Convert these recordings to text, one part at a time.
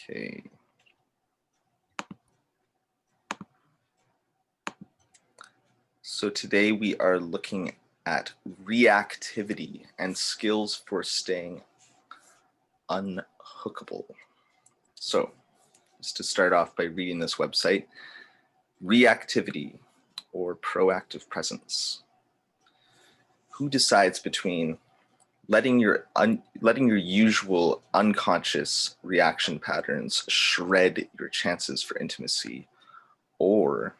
Okay. So today we are looking at reactivity and skills for staying unhookable. So just to start off by reading this website, reactivity or proactive presence. Who decides between letting your usual unconscious reaction patterns shred your chances for intimacy, or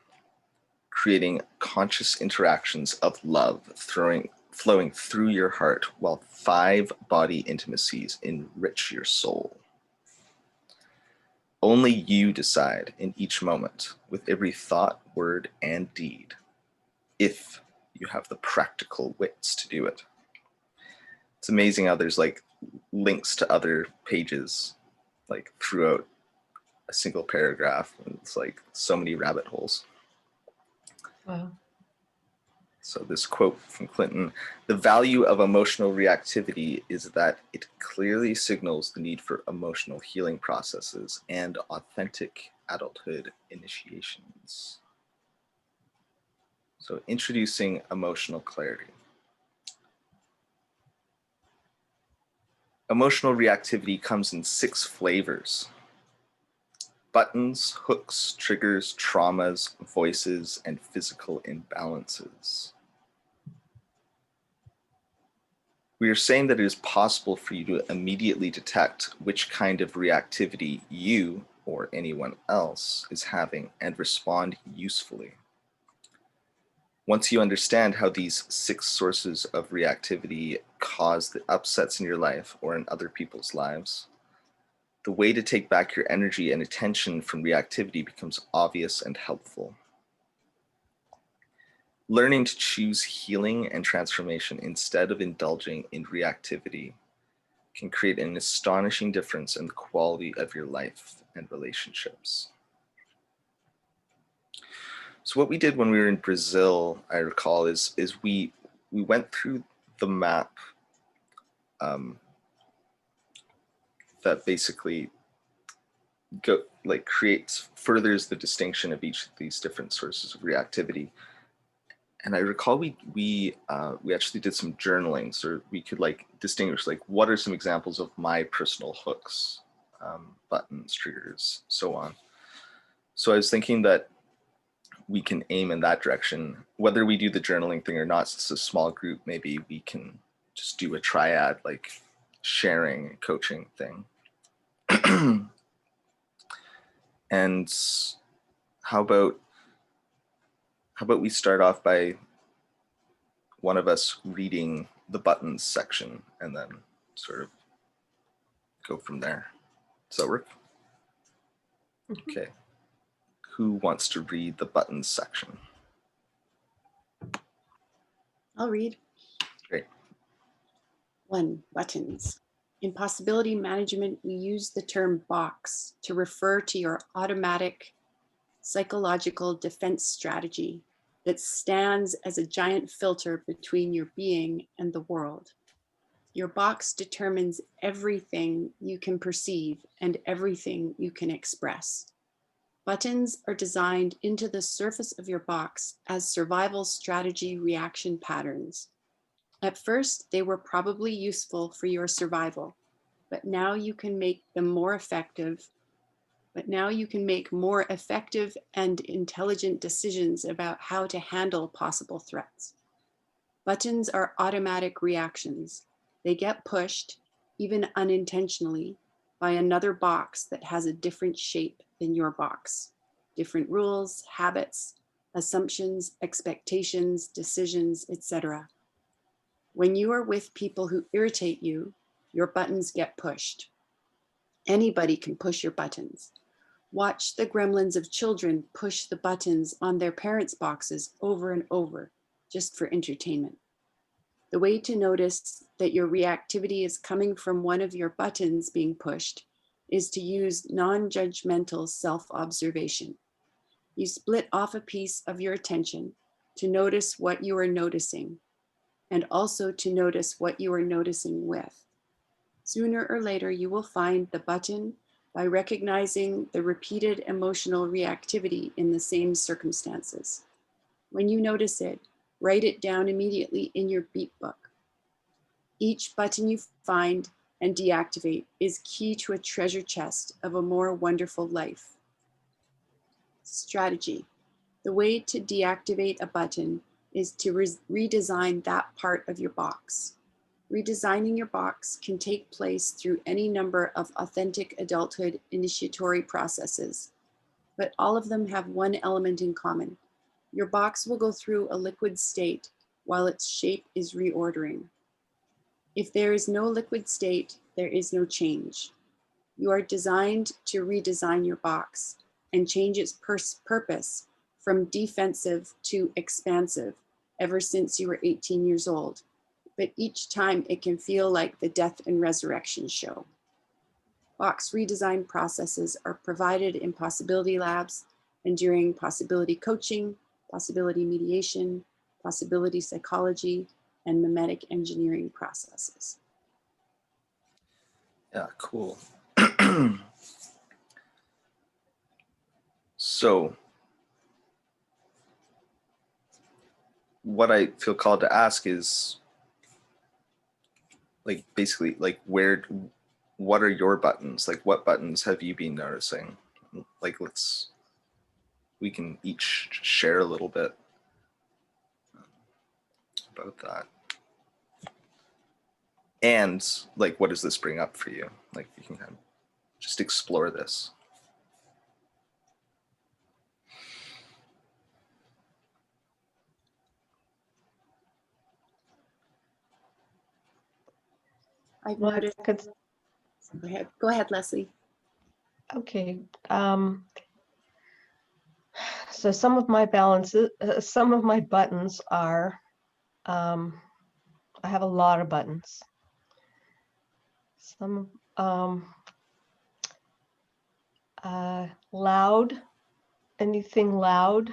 creating conscious interactions of love flowing through your heart while 5 body intimacies enrich your soul? Only you decide in each moment, with every thought, word, and deed, if you have the practical wits to do it. It's amazing how there's like links to other pages like throughout a single paragraph, and it's like so many rabbit holes. Wow. So this quote from Clinton: "The value of emotional reactivity is that it clearly signals the need for emotional healing processes and authentic adulthood initiations." So introducing emotional clarity. Emotional reactivity comes in 6 flavors: buttons, hooks, triggers, traumas, voices, and physical imbalances. We are saying that it is possible for you to immediately detect which kind of reactivity you or anyone else is having and respond usefully. Once you understand how these 6 sources of reactivity cause the upsets in your life or in other people's lives, the way to take back your energy and attention from reactivity becomes obvious and helpful. Learning to choose healing and transformation instead of indulging in reactivity can create an astonishing difference in the quality of your life and relationships. So what we did when we were in Brazil, I recall, is we went through the map that basically furthers the distinction of each of these different sources of reactivity. And I recall we actually did some journaling, so we could like distinguish like what are some examples of my personal hooks, buttons, triggers, so on. So I was thinking that we can aim in that direction. Whether we do the journaling thing or not, it's a small group, maybe we can just do a triad, like sharing, coaching thing. And how about we start off by one of us reading the buttons section and then sort of go from there. Does that work? Mm-hmm. Okay. Who wants to read the buttons section? I'll read. Great. 1. Buttons. In possibility management, we use the term box to refer to your automatic psychological defense strategy that stands as a giant filter between your being and the world. Your box determines everything you can perceive and everything you can express. Buttons are designed into the surface of your box as survival strategy reaction patterns. At first, they were probably useful for your survival, but now you can make them more effective. But now you can make more effective and intelligent decisions about how to handle possible threats. Buttons are automatic reactions. They get pushed, even unintentionally, by another box that has a different shape than your box. Different rules, habits, assumptions, expectations, decisions, etc. When you are with people who irritate you, your buttons get pushed. Anybody can push your buttons. Watch the gremlins of children push the buttons on their parents' boxes over and over, just for entertainment. The way to notice that your reactivity is coming from one of your buttons being pushed is to use non-judgmental self-observation. You split off a piece of your attention to notice what you are noticing, and also to notice what you are noticing with. Sooner or later, you will find the button by recognizing the repeated emotional reactivity in the same circumstances. When you notice it, write it down immediately in your beat book. Each button you find and deactivate is key to a treasure chest of a more wonderful life. Strategy. The way to deactivate a button is to redesign that part of your box. Redesigning your box can take place through any number of authentic adulthood initiatory processes, but all of them have one element in common. Your box will go through a liquid state while its shape is reordering. If there is no liquid state, there is no change. You are designed to redesign your box and change its purpose from defensive to expansive ever since you were 18 years old. But each time it can feel like the death and resurrection show. Box redesign processes are provided in possibility labs and during possibility coaching, possibility mediation, possibility psychology, and mimetic engineering processes. Yeah, cool. So what I feel called to ask is, like, basically, like, what are your buttons? Like, what buttons have you been noticing? Like, we can each share a little bit about that. And like, what does this bring up for you? Like, you can kind of just explore this. I've Well, noticed. Go ahead, Leslie. Okay. So some of my some of my buttons are, I have a lot of buttons. Some loud, anything loud,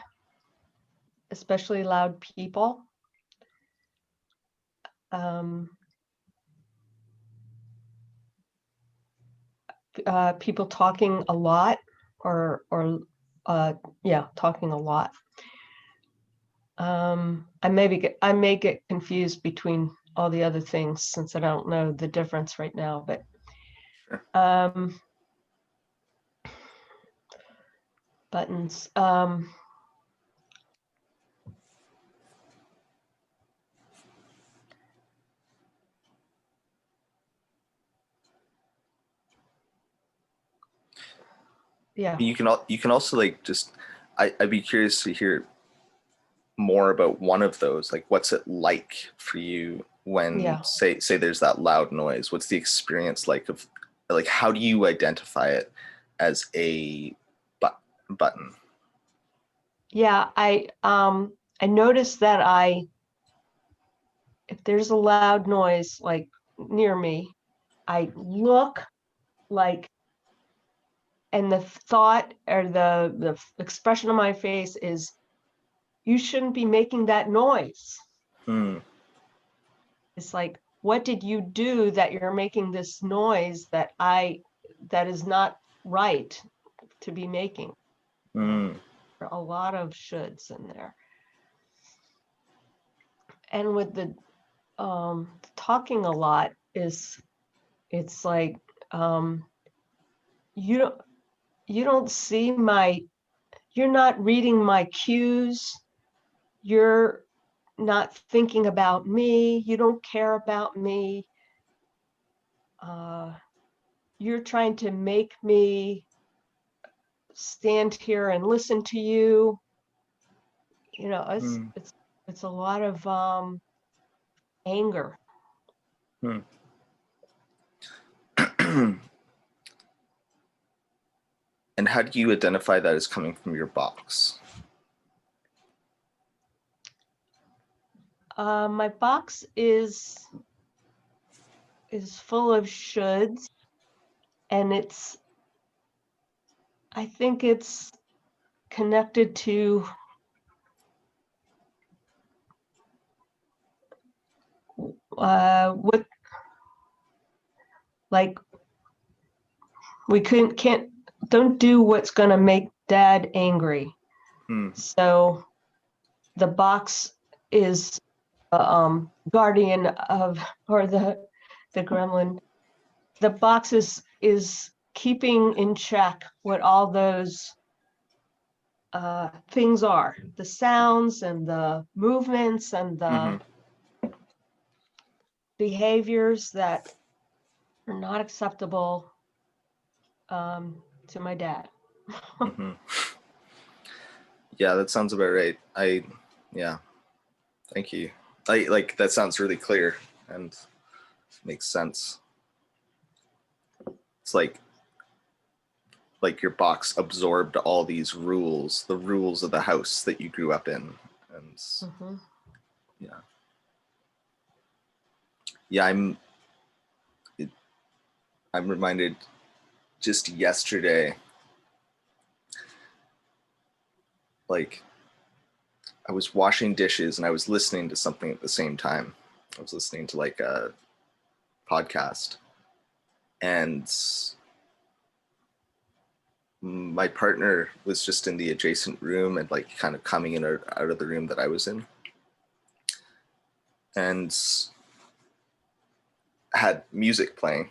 especially loud people. People talking a lot, or yeah, talking a lot. I may get confused between all the other things since I don't know the difference right now, but buttons. Yeah. You can also, like, just, I'd be curious to hear more about one of those. Like, what's it like for you when, Yeah. say there's that loud noise? What's the experience like of, like, how do you identify it as a button? Yeah, I noticed that if there's a loud noise like near me, I look like, and the thought or the expression on my face is, you shouldn't be making that noise. It's like, what did you do that you're making this noise that is not right to be making? A lot of shoulds in there. And with the talking a lot, it's like, you don't see you're not reading my cues. You're not thinking about me. You don't care about me. You're trying to make me stand here and listen to you. You know, it's a lot of anger. And how do you identify that as coming from your box? My box is full of shoulds, and I think it's connected to what like we don't do what's going to make dad angry. So the box is guardian of, or the gremlin. The box is keeping in check what all those things are, the sounds and the movements and the behaviors that are not acceptable to my dad. Yeah, that sounds about right. Yeah, thank you. Like that sounds really clear and makes sense. It's like your box absorbed all these rules, the rules of the house that you grew up in. And yeah, I'm reminded just yesterday, like I was washing dishes and I was listening to something at the same time. I was listening to like a podcast, and my partner was just in the adjacent room and like kind of coming in or out of the room that I was in, and had music playing.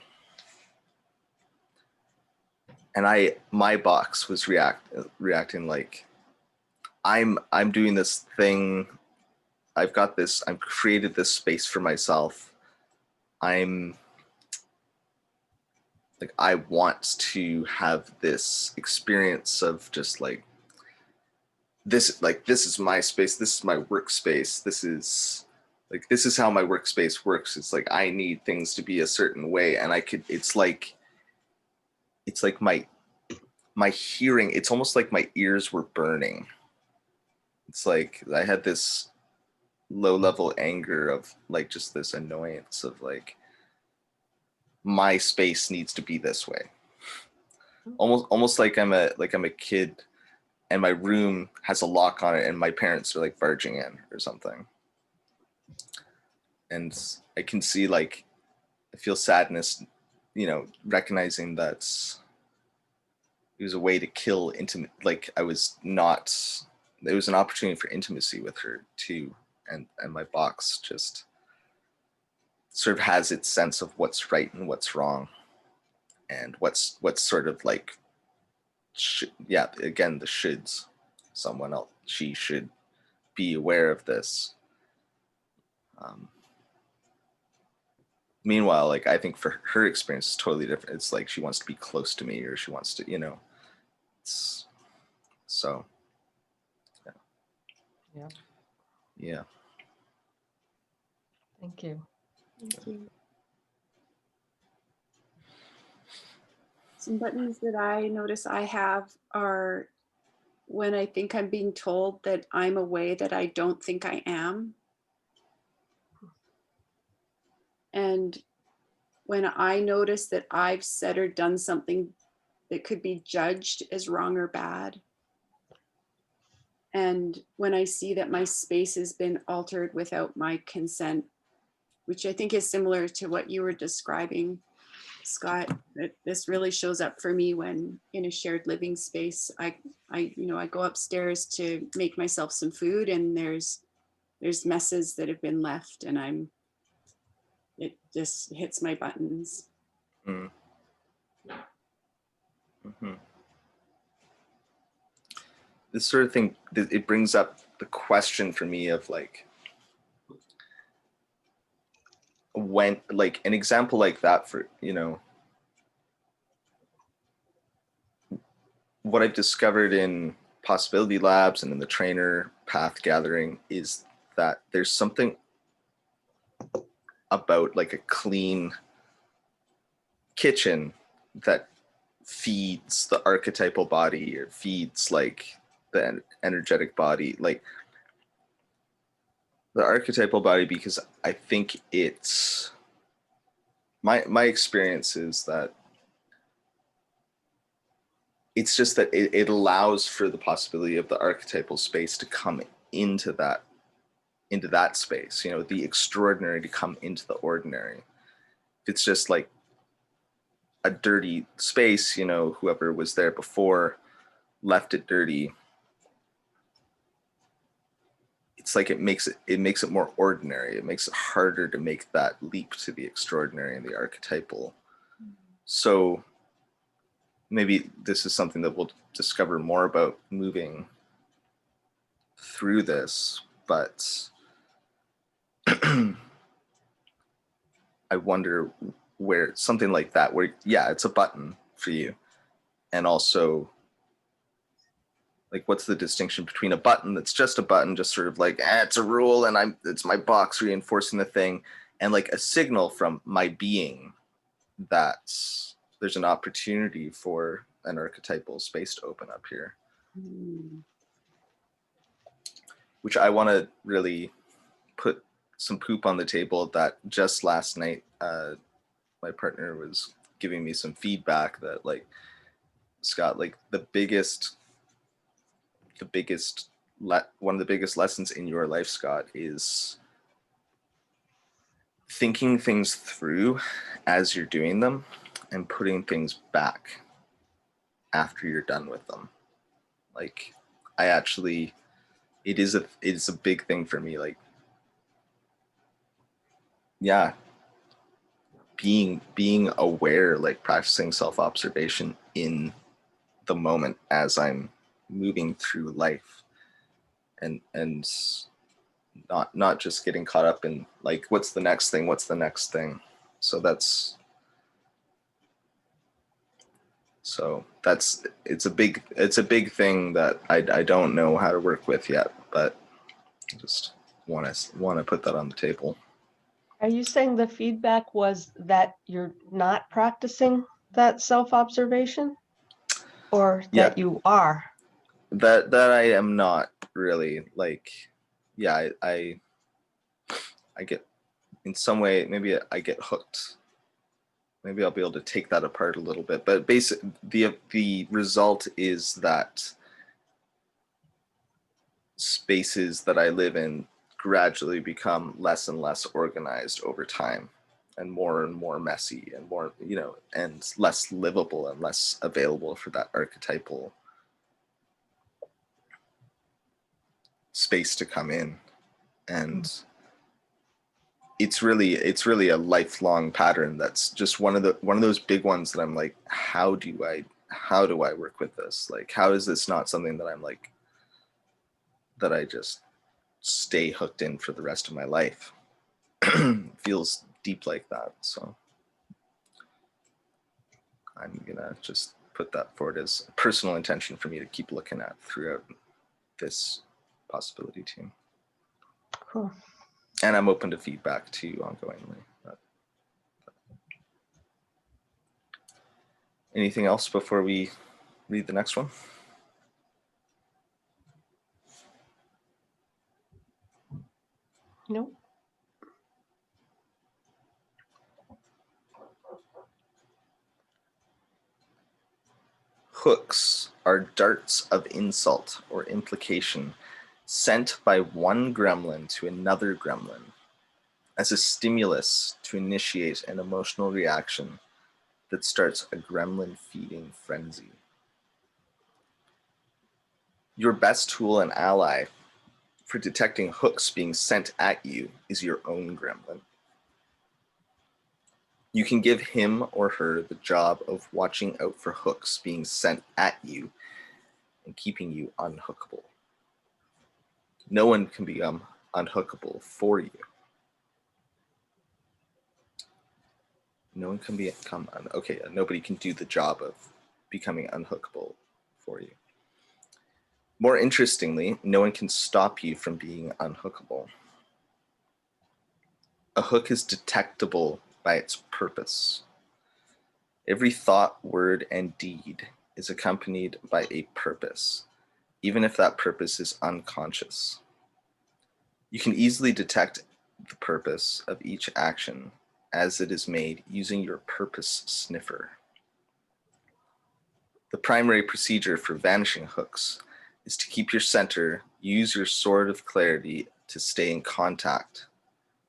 And my box was reacting like, I'm doing this thing. I've created this space for myself. I want to have this experience of just like this is my space. This is my workspace. This is how my workspace works. It's like, I need things to be a certain way. And it's like my hearing, it's almost like my ears were burning. It's like I had this low level anger of like just this annoyance of like, my space needs to be this way. Almost like I'm a kid and my room has a lock on it and my parents are like barging in or something. And I can see, like, I feel sadness, recognizing that it was a way to kill intimate, like there was an opportunity for intimacy with her too. And my box just sort of has its sense of what's right and what's wrong, and what's sort of like, again, the shoulds. Someone else, she should be aware of this. Meanwhile, like, I think for her experience is totally different. It's like she wants to be close to me, or she wants to, it's so. Yeah. Yeah. Thank you. Thank you. Some buttons that I notice I have are when I think I'm being told that I'm a way that I don't think I am. And when I notice that I've said or done something that could be judged as wrong or bad. And when I see that my space has been altered without my consent, which I think is similar to what you were describing, Scott. This really shows up for me when in a shared living space, I go upstairs to make myself some food, and there's messes that have been left, and it just hits my buttons. Mm. Mm-hmm. This sort of thing, it brings up the question for me of like, when, like, an example like that for, what I've discovered in possibility labs and in the trainer path gathering is that there's something about like a clean kitchen that feeds the archetypal body, or feeds like the energetic body, like the archetypal body, because I think it's my experience is that it's just that it allows for the possibility of the archetypal space to come into that space, the extraordinary to come into the ordinary. It's just like a dirty space, you know, whoever was there before left it dirty, it's like it makes it more ordinary. It makes it harder to make that leap to the extraordinary and the archetypal. So maybe this is something that we'll discover more about moving through this, but I wonder where something like that, where, yeah, it's a button for you. And also, like, what's the distinction between a button that's just a button, just sort of like, it's a rule and it's my box reinforcing the thing, and like a signal from my being that there's an opportunity for an archetypal space to open up here. Which I want to really put some poop on the table that just last night, my partner was giving me some feedback that, like, Scott, like one of the biggest lessons in your life, Scott, is thinking things through as you're doing them and putting things back after you're done with them. Like, it is a big thing for me. Like, yeah, being aware, like practicing self-observation in the moment as I'm moving through life, and not just getting caught up in like, what's the next thing? So it's a big thing that I don't know how to work with yet, but I just want to put that on the table. Are you saying the feedback was that you're not practicing that self-observation, or that you are? That I am not really, like, yeah, I get, in some way, maybe I get hooked. Maybe I'll be able to take that apart a little bit, but the result is that spaces that I live in gradually become less and less organized over time, and more messy, and more, you know, and less livable and less available for that archetypal space to come in. And it's really a lifelong pattern. That's just one of those big ones that I'm like, how do I work with this? Like, how is this not something that I'm like, that I just stay hooked in for the rest of my life? Feels deep like that. So I'm gonna just put that forward as a personal intention for me to keep looking at throughout this possibility team. Cool. And I'm open to feedback too, ongoingly. Anything else before we read the next one? Nope. Hooks are darts of insult or implication sent by one gremlin to another gremlin as a stimulus to initiate an emotional reaction that starts a gremlin feeding frenzy. Your best tool and ally for detecting hooks being sent at you is your own gremlin. You can give him or her the job of watching out for hooks being sent at you and keeping you unhookable. No one can become unhookable for you. No one can become nobody can do the job of becoming unhookable for you. More interestingly, no one can stop you from being unhookable. A hook is detectable by its purpose. Every thought, word, and deed is accompanied by a purpose, even if that purpose is unconscious. You can easily detect the purpose of each action as it is made using your purpose sniffer. The primary procedure for vanishing hooks is to keep your center, use your sword of clarity to stay in contact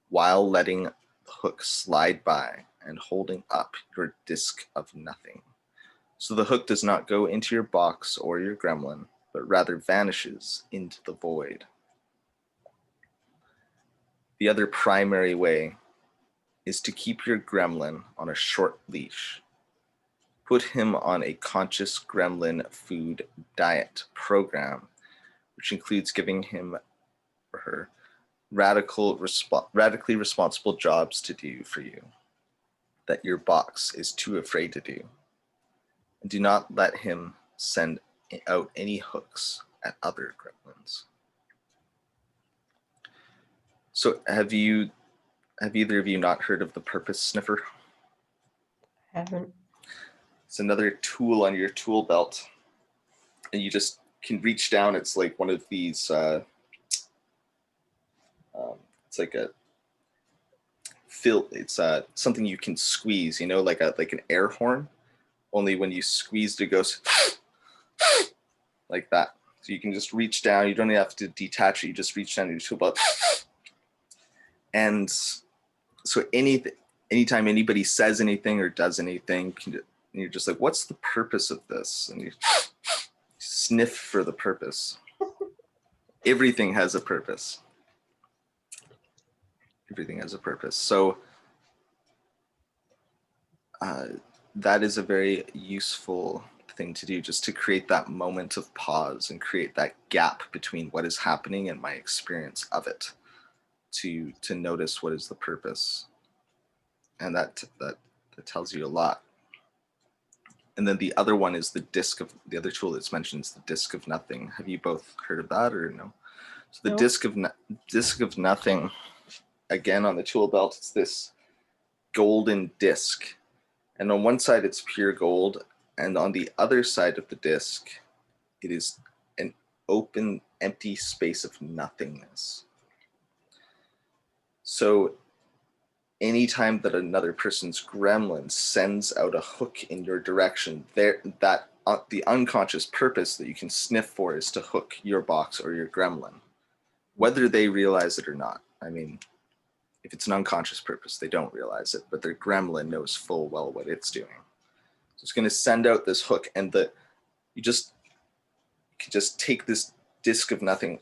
while letting the hook slide by and holding up your disc of nothing. So the hook does not go into your box or your gremlin, but rather vanishes into the void. The other primary way is to keep your gremlin on a short leash. Put him on a conscious gremlin food diet program, which includes giving him or her radically responsible jobs to do for you that your box is too afraid to do. And do not let him send out any hooks at other gremlins. So have either of you not heard of the purpose sniffer? Haven't. It's another tool on your tool belt, and you just can reach down. It's like one of these it's like a it's something you can squeeze, like an air horn, only when you squeeze it goes like that. So you can just reach down, you don't even have to detach it, you just reach down your tool belt. And so anytime anybody says anything or does anything, you're just like, what's the purpose of this? And you sniff for the purpose. Everything has a purpose. Everything has a purpose. So that is a very useful thing to do, just to create that moment of pause and create that gap between what is happening and my experience of it, to notice what is the purpose. And that tells you a lot. And then the other one is the other tool that's mentioned is the disc of nothing. Have you both heard of that or no? So the No. disc of nothing, again, on the tool belt, it's this golden disc. And on one side it's pure gold, and on the other side of the disc, it is an open, empty space of nothingness. So anytime that another person's gremlin sends out a hook in your direction, the unconscious purpose that you can sniff for is to hook your box or your gremlin, whether they realize it or not. I mean, if it's an unconscious purpose, they don't realize it, but their gremlin knows full well what it's doing. So it's going to send out this hook, and you can just take this disc of nothing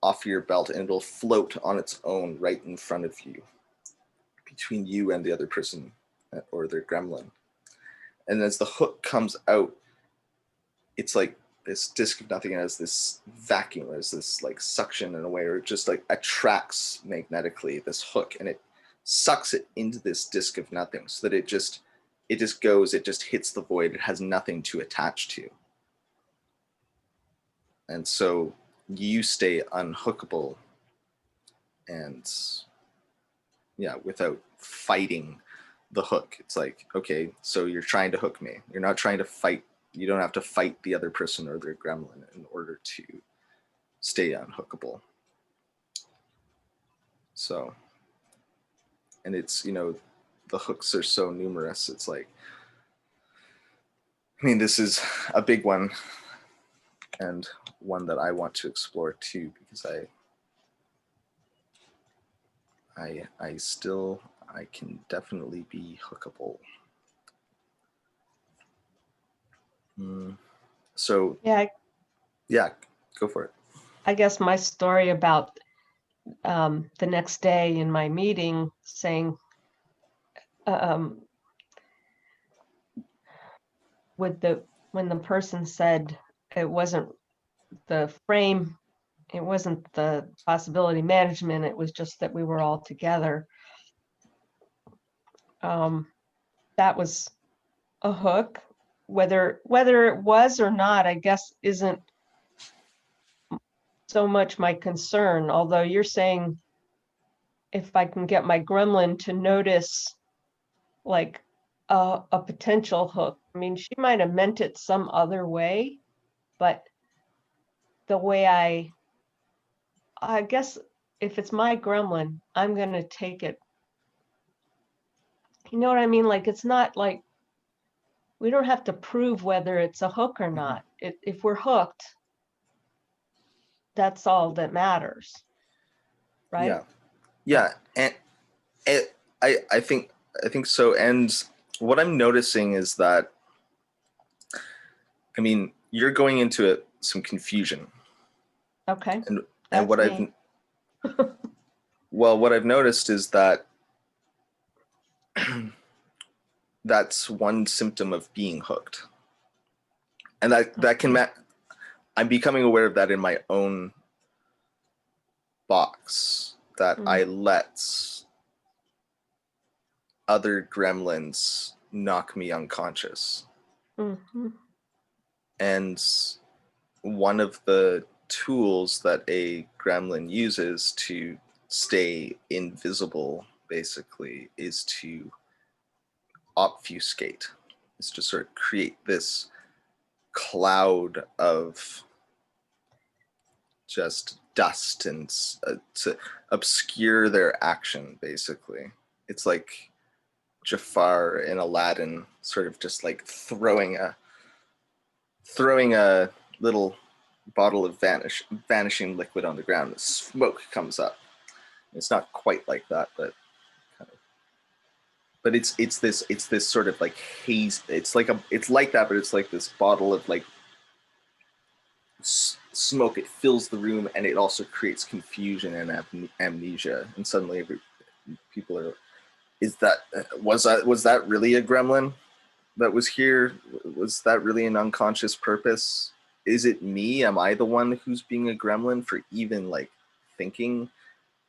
off your belt, and it'll float on its own right in front of you, between you and the other person or their gremlin. And as the hook comes out, it's like this disc of nothing has this vacuum, there's this like suction in a way, or it just like attracts magnetically this hook, and it sucks it into this disc of nothing, so that it just hits the void. It has nothing to attach to. And so you stay unhookable, and without fighting the hook. It's like, okay, so you're trying to hook me. You're not trying to fight. You don't have to fight the other person or their gremlin in order to stay unhookable. So, and it's, the hooks are so numerous. It's like, I mean, this is a big one, and one that I want to explore too, because I can definitely be hookable. So Yeah, go for it. I guess my story about the next day in my meeting saying, when the person said it wasn't the frame, it wasn't the possibility management, it was just that we were all together. That was a hook. Whether it was or not, I guess, isn't so much my concern. Although you're saying if I can get my gremlin to notice like a potential hook. I mean, she might have meant it some other way, but the way I guess if it's my gremlin, I'm going to take it. You know what I mean? Like, it's not like we don't have to prove whether it's a hook or not. If we're hooked, that's all that matters. Right? Yeah. And I think I think so. And what I'm noticing is that, I mean, you're going into it some confusion. Okay, And that's what me. what I've noticed is that that's one symptom of being hooked. And that can I'm becoming aware of that in my own box, that I let other gremlins knock me unconscious. Mm-hmm. And one of the tools that a gremlin uses to stay invisible, basically, is to obfuscate, is to sort of create this cloud of just dust and to obscure their action, basically. It's like Jafar in Aladdin, sort of just like throwing a little bottle of vanishing liquid on the ground. The smoke comes up. It's not quite like that, but kind of. But it's this sort of like haze. It's like that, but it's like this bottle of like smoke. It fills the room, and it also creates confusion and amnesia. And suddenly, people are. Was that really a gremlin that was here? Was that really an unconscious purpose? Is it me? Am I the one who's being a gremlin for even like thinking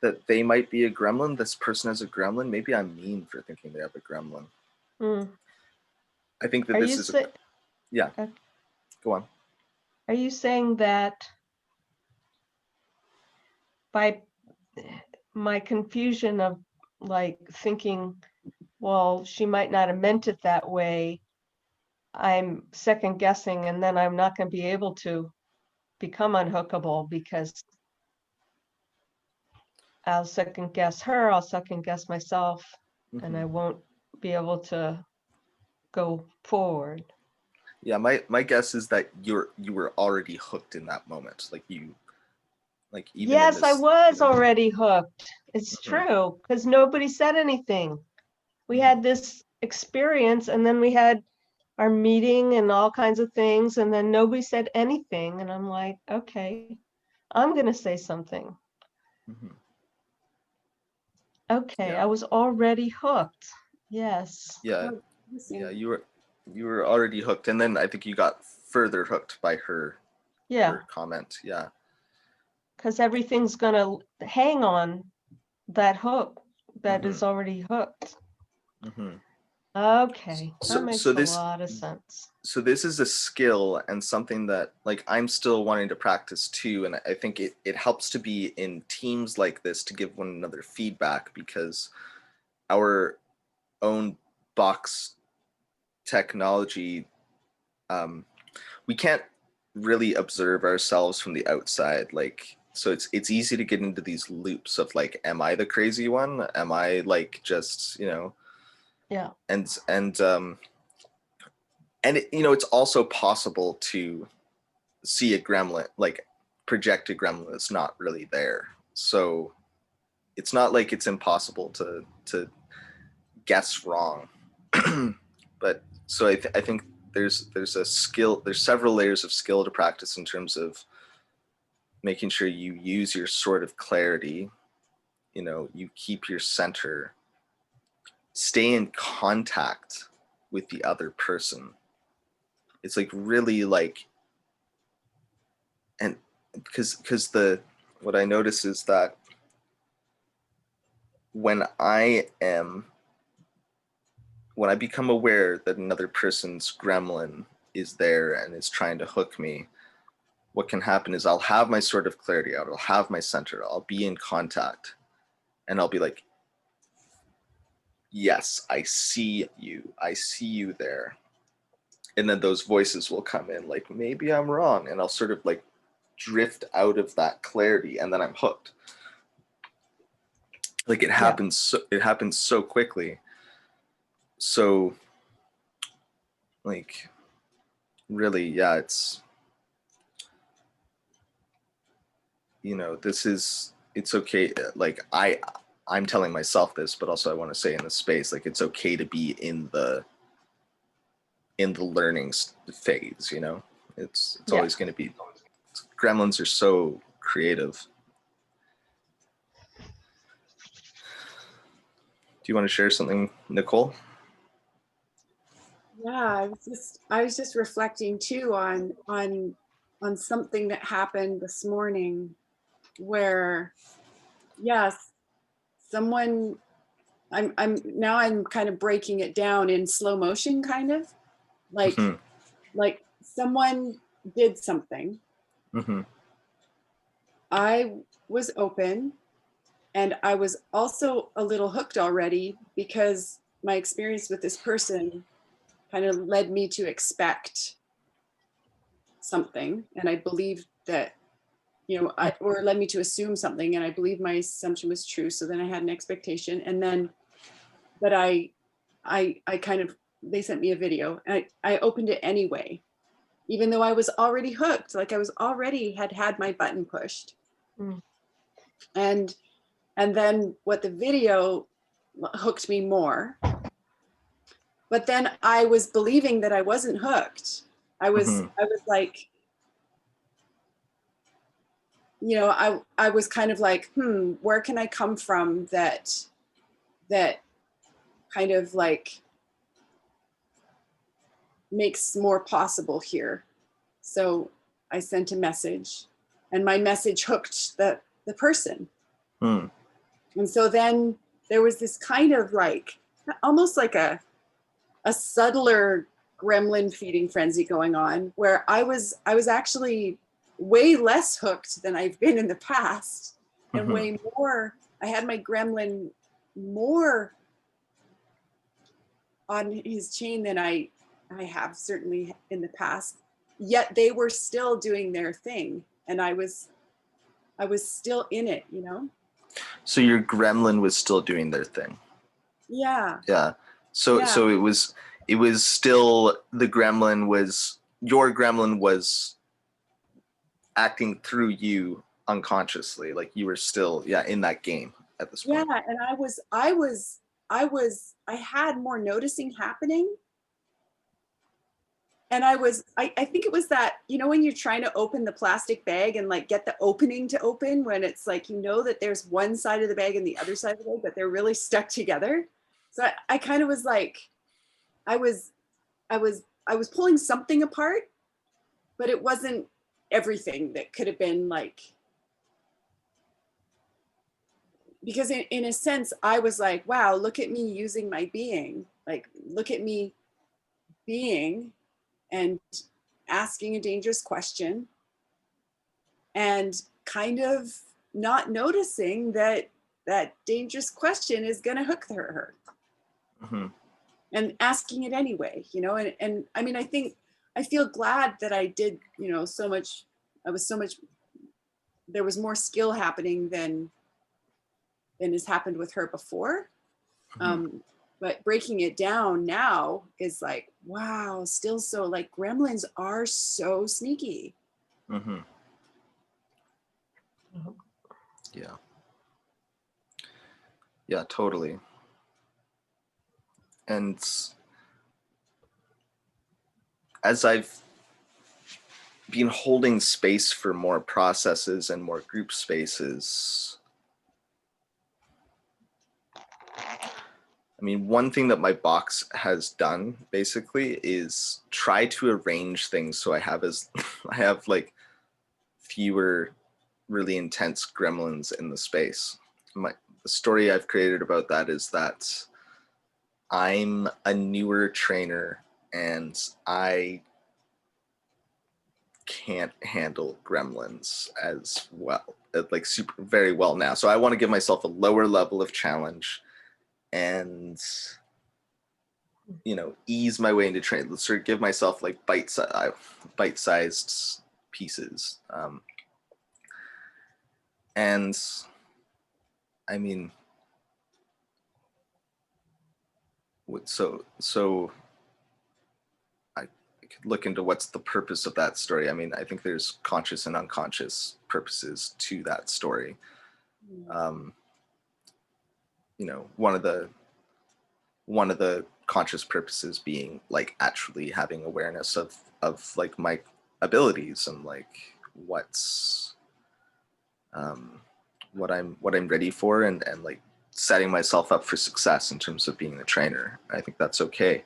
that they might be a gremlin? This person has a gremlin. Maybe I'm mean for thinking they have a gremlin. Mm. I think that Are this you is uh, go on. are you saying that by my confusion of like thinking, well, she might not have meant it that way, I'm second guessing, and then I'm not going to be able to become unhookable because I'll second guess her, I'll second guess myself, and I won't be able to go forward. Yeah, my guess is that you were already hooked in that moment. Like even in Yes, I this. was already hooked. It's Mhm. true, because nobody said anything. We Mhm. had this experience, and then we had our meeting and all kinds of things, and then nobody said anything. And I'm like, okay, I'm going to say something. Mhm. Okay, Yeah. I was already hooked. Yes. Yeah. Oh, Yeah, listen. you were already hooked, and then I think you got further hooked by her Yeah, comment. Yeah. because everything's going to hang on that hook that Hmm. is already hooked. Hmm. Okay, that So makes a lot of sense. this is a skill and something that like I'm still wanting to practice too, and I think it helps to be in teams like this to give one another feedback, because our own box technology, um, we can't really observe ourselves from the outside. Like, so it's easy to get into these loops of like, am I the crazy one? Am I like just, Yeah. And it's also possible to see a gremlin, like project a gremlin that's not really there. So it's not like it's impossible to guess wrong. But so I think there's a skill, there's several layers of skill to practice in terms of making sure you use your sort of clarity, you keep your center, stay in contact with the other person. It's like really like, and because the what I notice is that when I become aware that another person's gremlin is there and is trying to hook me, what can happen is I'll have my sort of clarity out, I'll have my center, I'll be in contact, and I'll be like, yes, I see you there. And then those voices will come in like, maybe I'm wrong, and I'll sort of like drift out of that clarity, and then I'm hooked. Like Yeah. it happens so quickly. So like really, yeah, it's okay. Like I'm telling myself this, but also I want to say in the space, like it's okay to be in the learning phase, you know. It's Yeah. always going to be. Gremlins are so creative. Do you want to share something, Nicole? Yeah, I was just reflecting too on something that happened this morning where, yes, someone, I'm kind of breaking it down in slow motion, kind of like Mm-hmm. like someone did something. Mm-hmm. I was open, and I was also a little hooked already because my experience with this person kind of led me to expect something, and I believed that, or led me to assume something, and I believed my assumption was true. So then I had an expectation, and then, but I kind of, they sent me a video, and I opened it anyway, even though I was already hooked, like I was already had my button pushed. Mm. And then what the video hooked me more. But then I was believing that I wasn't hooked. I was like, I was kind of like, where can I come from that kind of like makes more possible here. So I sent a message, and my message hooked the person. Mm. And so then there was this kind of like, almost like a subtler gremlin feeding frenzy going on, where I was actually way less hooked than I've been in the past, and way more, I had my gremlin more on his chain than I have certainly in the past. Yet they were still doing their thing, and I was still in it, So your gremlin was still doing their thing. Yeah. Yeah. So Yeah. so it was still, your gremlin was acting through you unconsciously. Like you were still, in that game at this point. Yeah, and I had more noticing happening. And I think it was that, when you're trying to open the plastic bag and like get the opening to open, when it's like, that there's one side of the bag and the other side of the bag, but they're really stuck together. So I kind of was like, I was pulling something apart, but it wasn't everything that could have been like, because in a sense, I was like, wow, look at me using my being. Like, look at me being and asking a dangerous question, and kind of not noticing that that dangerous question is going to hook her, and asking it anyway, and I mean, I feel glad that I did, so much. There was more skill happening than has happened with her before. But breaking it down now is like, wow, still so, like, gremlins are so sneaky. Yeah. Yeah, totally. And as I've been holding space for more processes and more group spaces, I mean, one thing that my box has done basically is try to arrange things so I have like fewer really intense gremlins in the space. The story I've created about that is that I'm a newer trainer and I can't handle gremlins as well, like very well now. So I want to give myself a lower level of challenge and ease my way into training. Let's sort of give myself like bite-sized pieces. And I mean, so I could look into what's the purpose of that story. I mean, I think there's conscious and unconscious purposes to that story. you know, one of the conscious purposes being like actually having awareness of like my abilities and like what's what I'm ready for, and like setting myself up for success in terms of being a trainer. I think that's okay.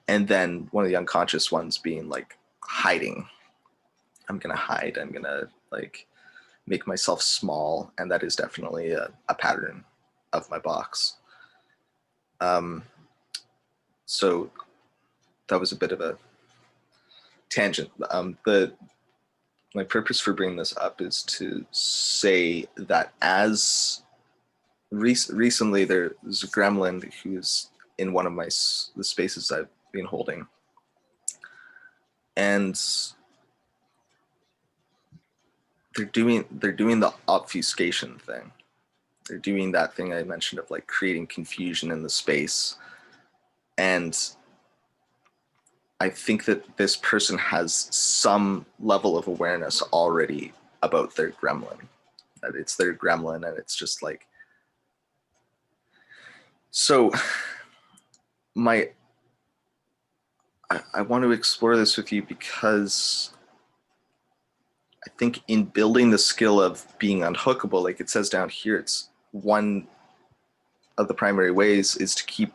And then one of the unconscious ones being like hiding. I'm gonna hide. I'm gonna like make myself small, and that is definitely a pattern of my box. So that was a bit of a tangent. My purpose for bringing this up is to say that as recently there's a gremlin who's in one of the spaces I've been holding, and they're doing the obfuscation thing. They're doing that thing I mentioned of like creating confusion in the space. And I think that this person has some level of awareness already about their gremlin, that it's their gremlin, and it's just like, so I want to explore this with you because I think in building the skill of being unhookable, like it says down here, it's one of the primary ways is to keep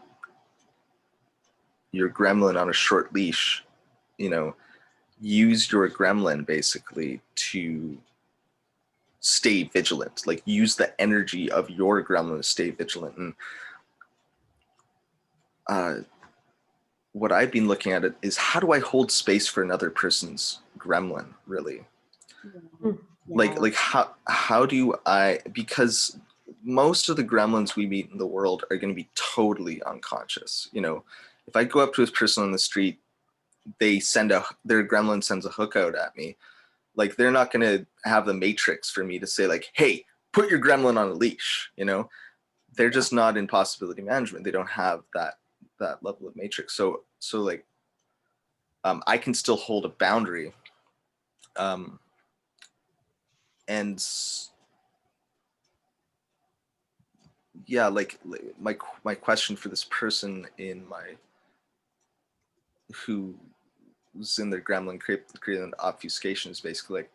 your gremlin on a short leash. You know, use your gremlin basically to stay vigilant, like use the energy of your gremlin to stay vigilant. And what I've been looking at it is, how do I hold space for another person's gremlin, really? Yeah. Like how do I, because most of the gremlins we meet in the world are going to be totally unconscious. You know, if I go up to a person on the street, their gremlin sends a hook out at me, like they're not going to have the matrix for me to say like, hey, put your gremlin on a leash. You know, they're just not in possibility management. They don't have that level of matrix. So like I can still hold a boundary. And yeah, like my question for this person who's in their gremlin creating an obfuscation is basically like,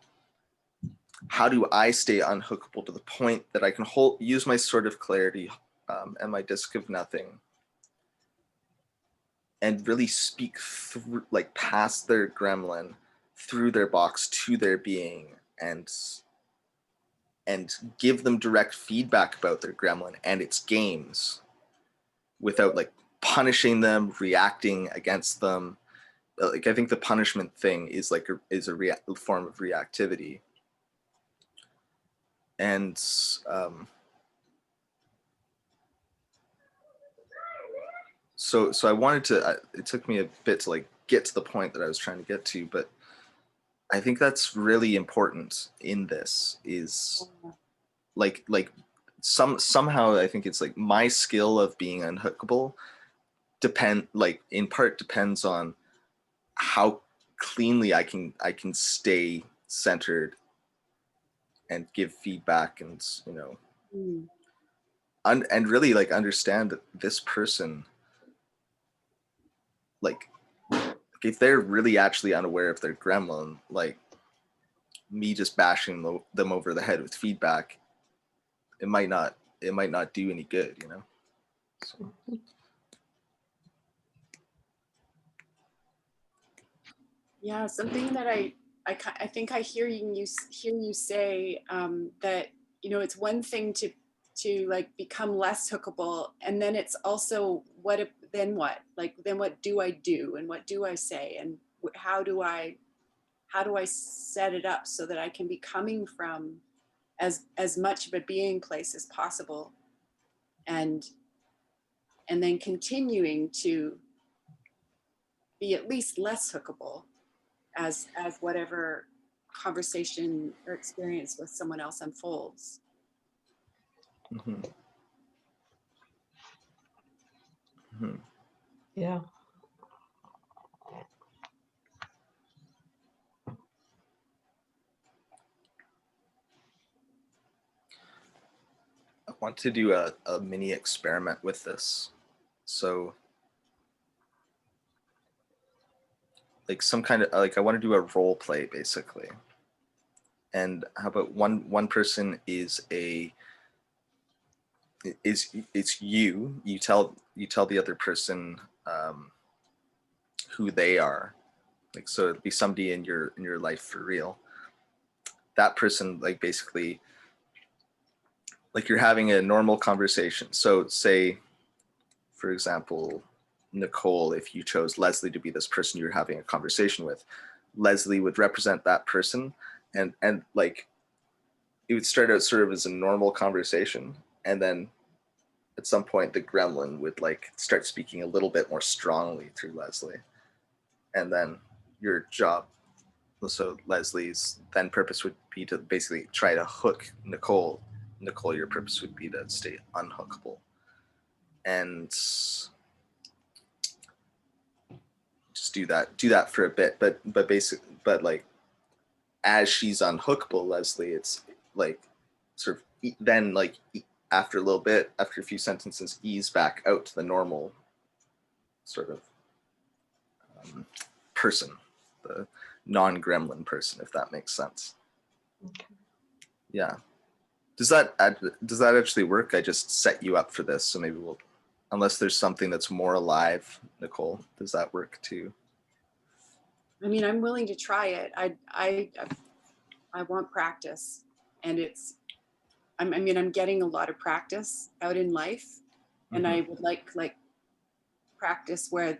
how do I stay unhookable to the point that I can use my sword of clarity and my disc of nothing, and really speak through, like past their gremlin, through their box to their being, and give them direct feedback about their gremlin and its games without like punishing them, reacting against them. Like I think the punishment thing is like a form of reactivity. And so I wanted to, it took me a bit to like get to the point that I was trying to get to, but I think that's really important in this is like somehow I think it's like my skill of being unhookable in part depends on how cleanly I can stay centered and give feedback, and you know, and really like understand that this person, like if they're really actually unaware of their gremlin, like me just bashing them over the head with feedback, it might not do any good, you know. So. Yeah, something that I think I hear you say that, you know, it's one thing to like become less hookable, and then it's also then what do I do, and what do I say, and how do I set it up so that I can be coming from as much of a being place as possible, and then continuing to be at least less hookable as whatever conversation or experience with someone else unfolds. Mm-hmm. Mm-hmm. Yeah. want to do a mini experiment with this. So like some kind of like I want to do a role play basically. And how about one person is it's you. You tell the other person who they are. Like so it'd be somebody in your life for real. That person like basically like you're having a normal conversation. So say, for example, Nicole, if you chose Leslie to be this person you're having a conversation with, Leslie would represent that person, and like it would start out sort of as a normal conversation, and then at some point the gremlin would like start speaking a little bit more strongly through Leslie, and then your job, so Leslie's then purpose would be to basically try to hook Nicole. Nicole, your purpose would be to stay unhookable, and just do that for a bit. But like as she's unhookable, Leslie, it's like sort of then like after a little bit, after a few sentences, ease back out to the normal sort of person, the non-gremlin person, if that makes sense. Okay. Yeah. Does that actually work? I just set you up for this, so maybe we'll, unless there's something that's more alive, Nicole, does that work too? I mean, I'm willing to try it. I want practice, and I'm getting a lot of practice out in life, and I would like practice where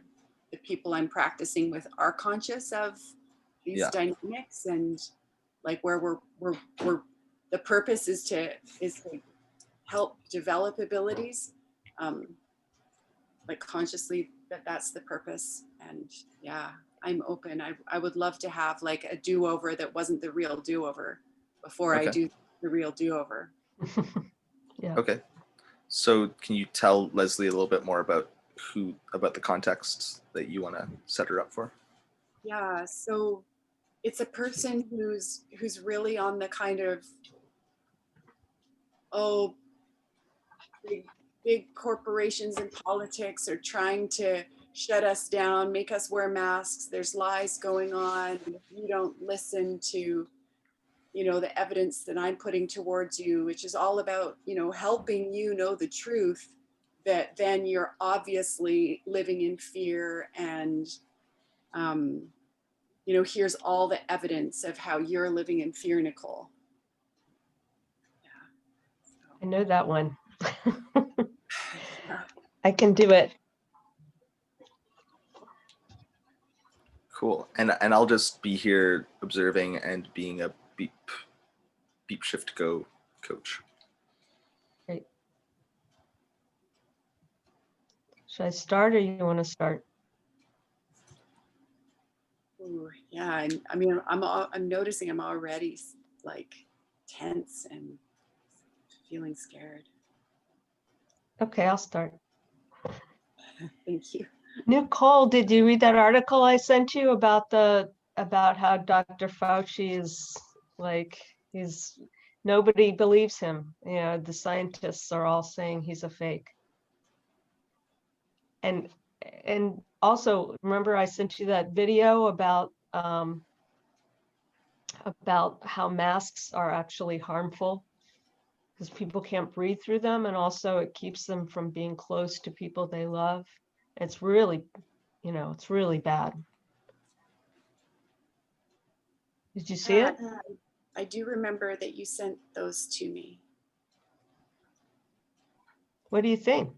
the people I'm practicing with are conscious of these dynamics, and like where we're the purpose is to help develop abilities, like consciously that's the purpose. And yeah, I'm open. I would love to have like a do-over that wasn't the real do-over before I do the real do-over. Yeah. Okay. So can you tell Leslie a little bit more about the context that you want to set her up for? Yeah, so it's a person who's really on the kind of, oh, big corporations and politics are trying to shut us down, make us wear masks. There's lies going on. And if you don't listen to, the evidence that I'm putting towards you, which is all about, helping you know the truth, that then you're obviously living in fear. And, here's all the evidence of how you're living in fear, Nicole. I know that one. I can do it. Cool. And I'll just be here observing and being a beep shift go coach. Great. Should I start or you want to start? Ooh, yeah, I mean, I'm noticing I'm already like tense and feeling scared. Okay, I'll start. Thank you. Nicole, did you read that article I sent you about how Dr. Fauci is like, nobody believes him. The scientists are all saying he's a fake. And also, remember I sent you that video about how masks are actually harmful because people can't breathe through them, and also it keeps them from being close to people they love. It's really, it's really bad. Did you see it? I do remember that you sent those to me. What do you think?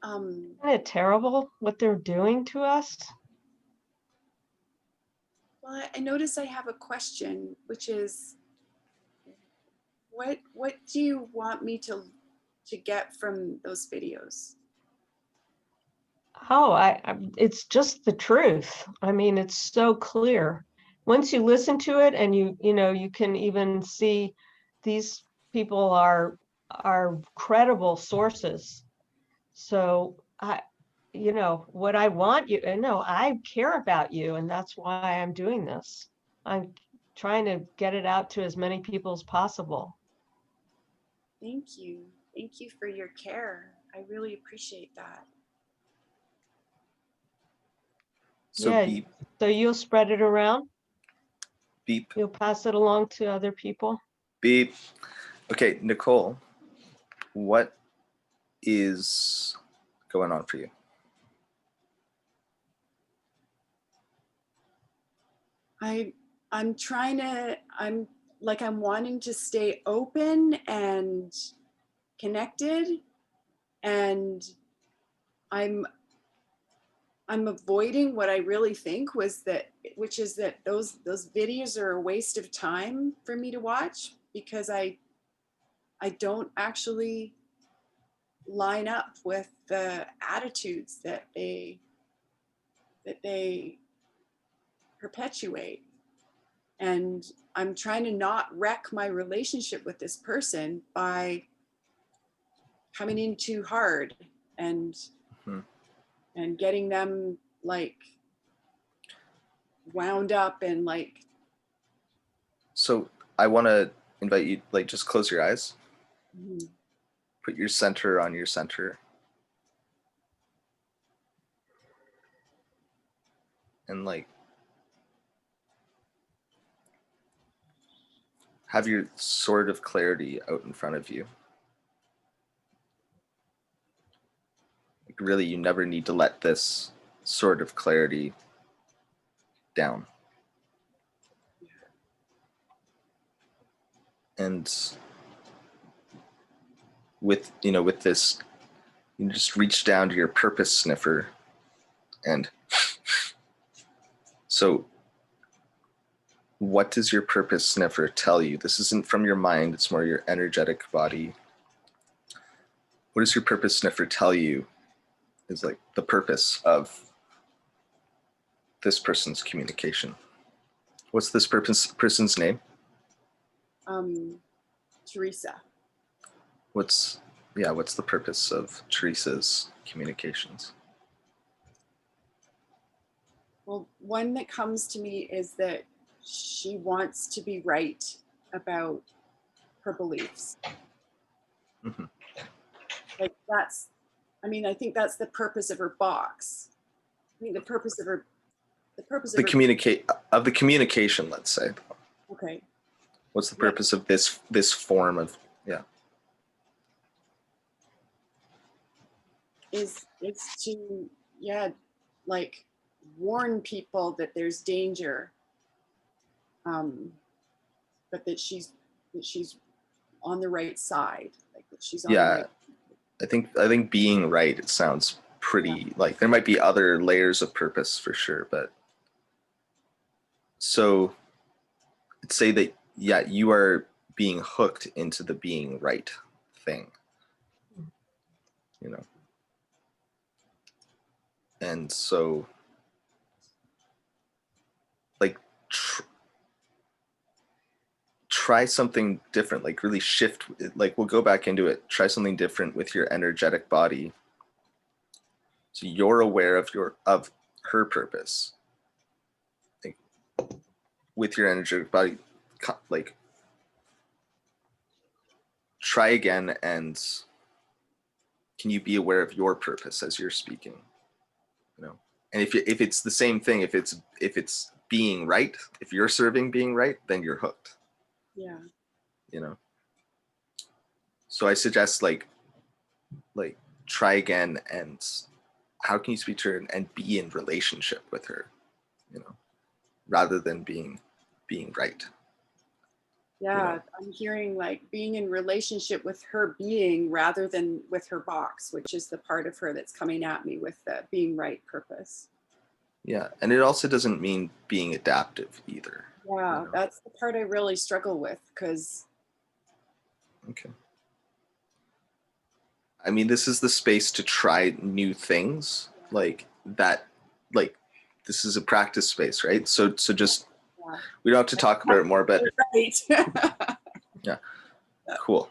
Isn't it terrible what they're doing to us? Well, I notice I have a question, which is, what do you want me to get from those videos? Oh, it's just the truth. I mean, it's so clear. Once you listen to it and you can even see these people are credible sources. So what I want you, I care about you, and that's why I'm doing this. I'm trying to get it out to as many people as possible. Thank you. Thank you for your care. I really appreciate that. So Yeah. beep, So you'll spread it around? beep, You'll pass it along to other people? beep. Okay, Nicole, what is going on for you? I'm trying to, I'm wanting to stay open and connected, and I'm avoiding what I really think was that, which is that those videos are a waste of time for me to watch, because I don't actually line up with the attitudes that they perpetuate. And I'm trying to not wreck my relationship with this person by coming in too hard and and getting them like wound up and like. So I want to invite you, like, just close your eyes. Mhm. Put your center on your center. And like, have your sword of clarity out in front of you. Like, really, you never need to let this sword of clarity down. And with this, you just reach down to your purpose sniffer. And so what does your purpose sniffer tell you? This isn't from your mind, it's more your energetic body. What does your purpose sniffer tell you is like the purpose of this person's communication? What's this person's name? Teresa. What's the purpose of Teresa's communications? Well, one that comes to me is that she wants to be right about her beliefs. Mm-hmm. Like that's, I mean, I think that's the purpose of her box. I think the purpose of The communication, let's say. Okay. What's the purpose of this form of, yeah? Is to, yeah, like warn people that there's danger, but that she's on the right side, like that she's on the Yeah, right. I think being right, it sounds pretty, like there might be other layers of purpose for sure, but so say that, yeah, you are being hooked into the being right thing, you know. And so like try something different, like really shift, like we'll go back into it, try something different with your energetic body. So you're aware of her purpose, like, with your energetic body, like try again, and can you be aware of your purpose as you're speaking, you know? And if it's the same thing, if it's being right, if you're serving being right, then you're hooked. Yeah. You know. So I suggest like try again, and how can you speak to her and be in relationship with her, you know, rather than being right. Yeah, You know? I'm hearing like being in relationship with her being rather than with her box, which is the part of her that's coming at me with the being right purpose. Yeah, and it also doesn't mean being adaptive either. Yeah, You know? that's the part I really struggle with, because. Okay. I mean, this is the space to try new things, like that, like this is a practice space, right? So just, Yeah. we don't have to talk about it more, but Right. yeah, cool.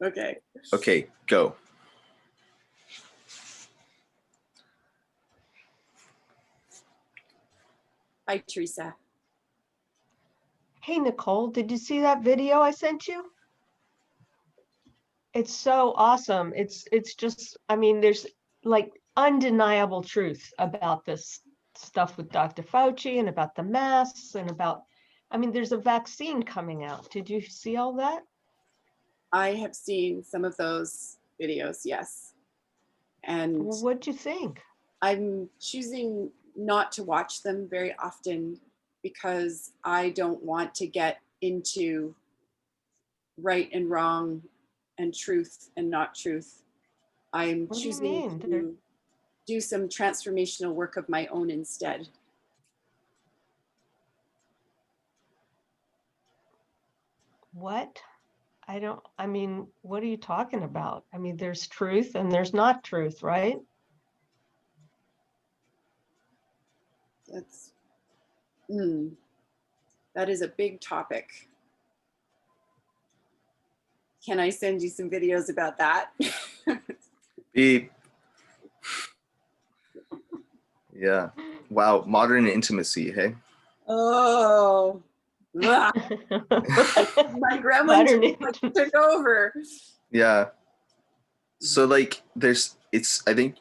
Okay. Okay, go. Hi, Teresa. Hey, Nicole, did you see that video I sent you? It's so awesome. It's just, I mean, there's like undeniable truth about this stuff with Dr. Fauci and about the masks and about, I mean, there's a vaccine coming out. Did you see all that? I have seen some of those videos, yes. And Well, what'd you think? I'm choosing not to watch them very often because I don't want to get into right and wrong and truth and not truth. I'm What do you choosing mean? to do some transformational work of my own instead. What? I mean, what are you talking about? I mean, there's truth and there's not truth, right? That's, that is a big topic. Can I send you some videos about that? Beep. Yeah. Wow. Modern intimacy. Hey. Oh, ah, my gremlin Modern took over. Yeah. So like, I think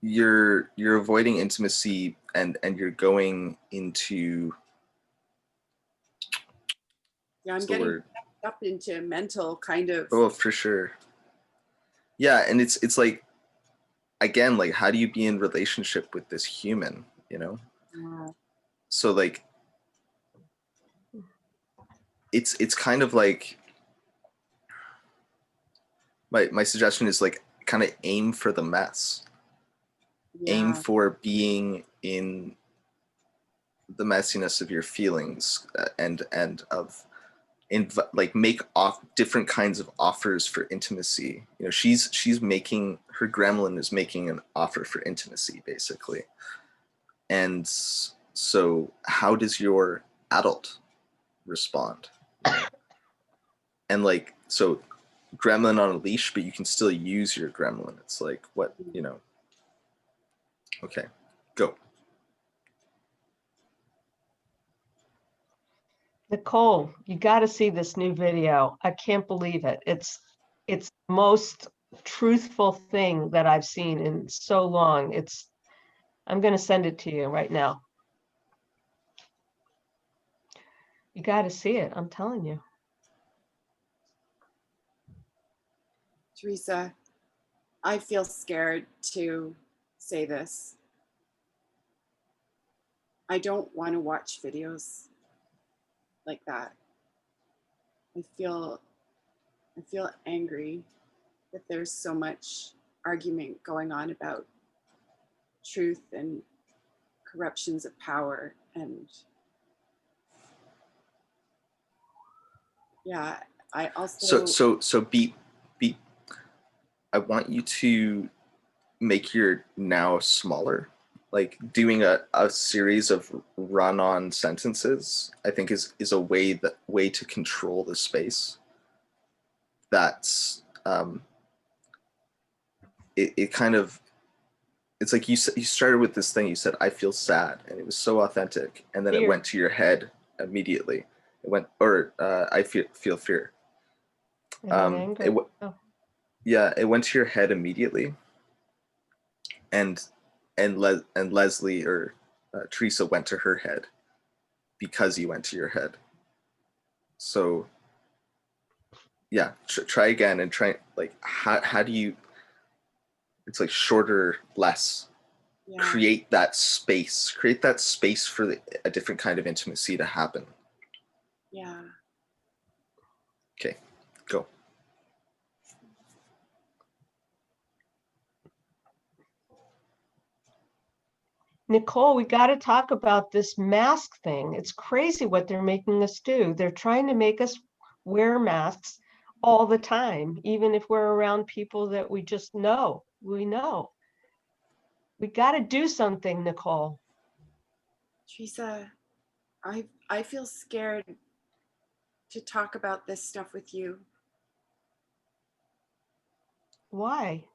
you're avoiding intimacy and you're going into, Yeah, I'm what's the getting word? up into mental kind of. Oh, for sure. Yeah, and it's like, again, like, how do you be in relationship with this human, you know? So like, it's kind of like, my suggestion is like, kind of aim for the mess. Aim Yeah, for being in the messiness of your feelings, and of like, make off different kinds of offers for intimacy. You know, she's making, her gremlin is making an offer for intimacy, basically. And so how does your adult respond? And like, so gremlin on a leash, but you can still use your gremlin. It's like, what, you know? Okay, go. Nicole, you got to see this new video. I can't believe it. It's the most truthful thing that I've seen in so long. I'm going to send it to you right now. You got to see it. I'm telling you. Teresa, I feel scared to say this. I don't want to watch videos like that. I feel angry that there's so much argument going on about truth and corruptions of power. And yeah, I also So beep. I want you to make your now smaller. Like, doing a series of run-on sentences, I think is a way to control the space. That's it kind of, it's like, you started with this thing, you said, I feel sad, and it was so authentic, and then it Fear. went to your head immediately. It went, or I feel fear. And then anger. Yeah, it went to your head immediately, and Leslie, or Teresa, went to her head because you went to your head. So yeah, try again, and try, like, how do you, it's like shorter, less. yeah. Create that space for a different kind of intimacy to happen. Yeah. Okay, go. Nicole, we got to talk about this mask thing. It's crazy what they're making us do. They're trying to make us wear masks all the time, even if we're around people that we just know. We know. We got to do something, Nicole. Teresa, I feel scared to talk about this stuff with you. Why?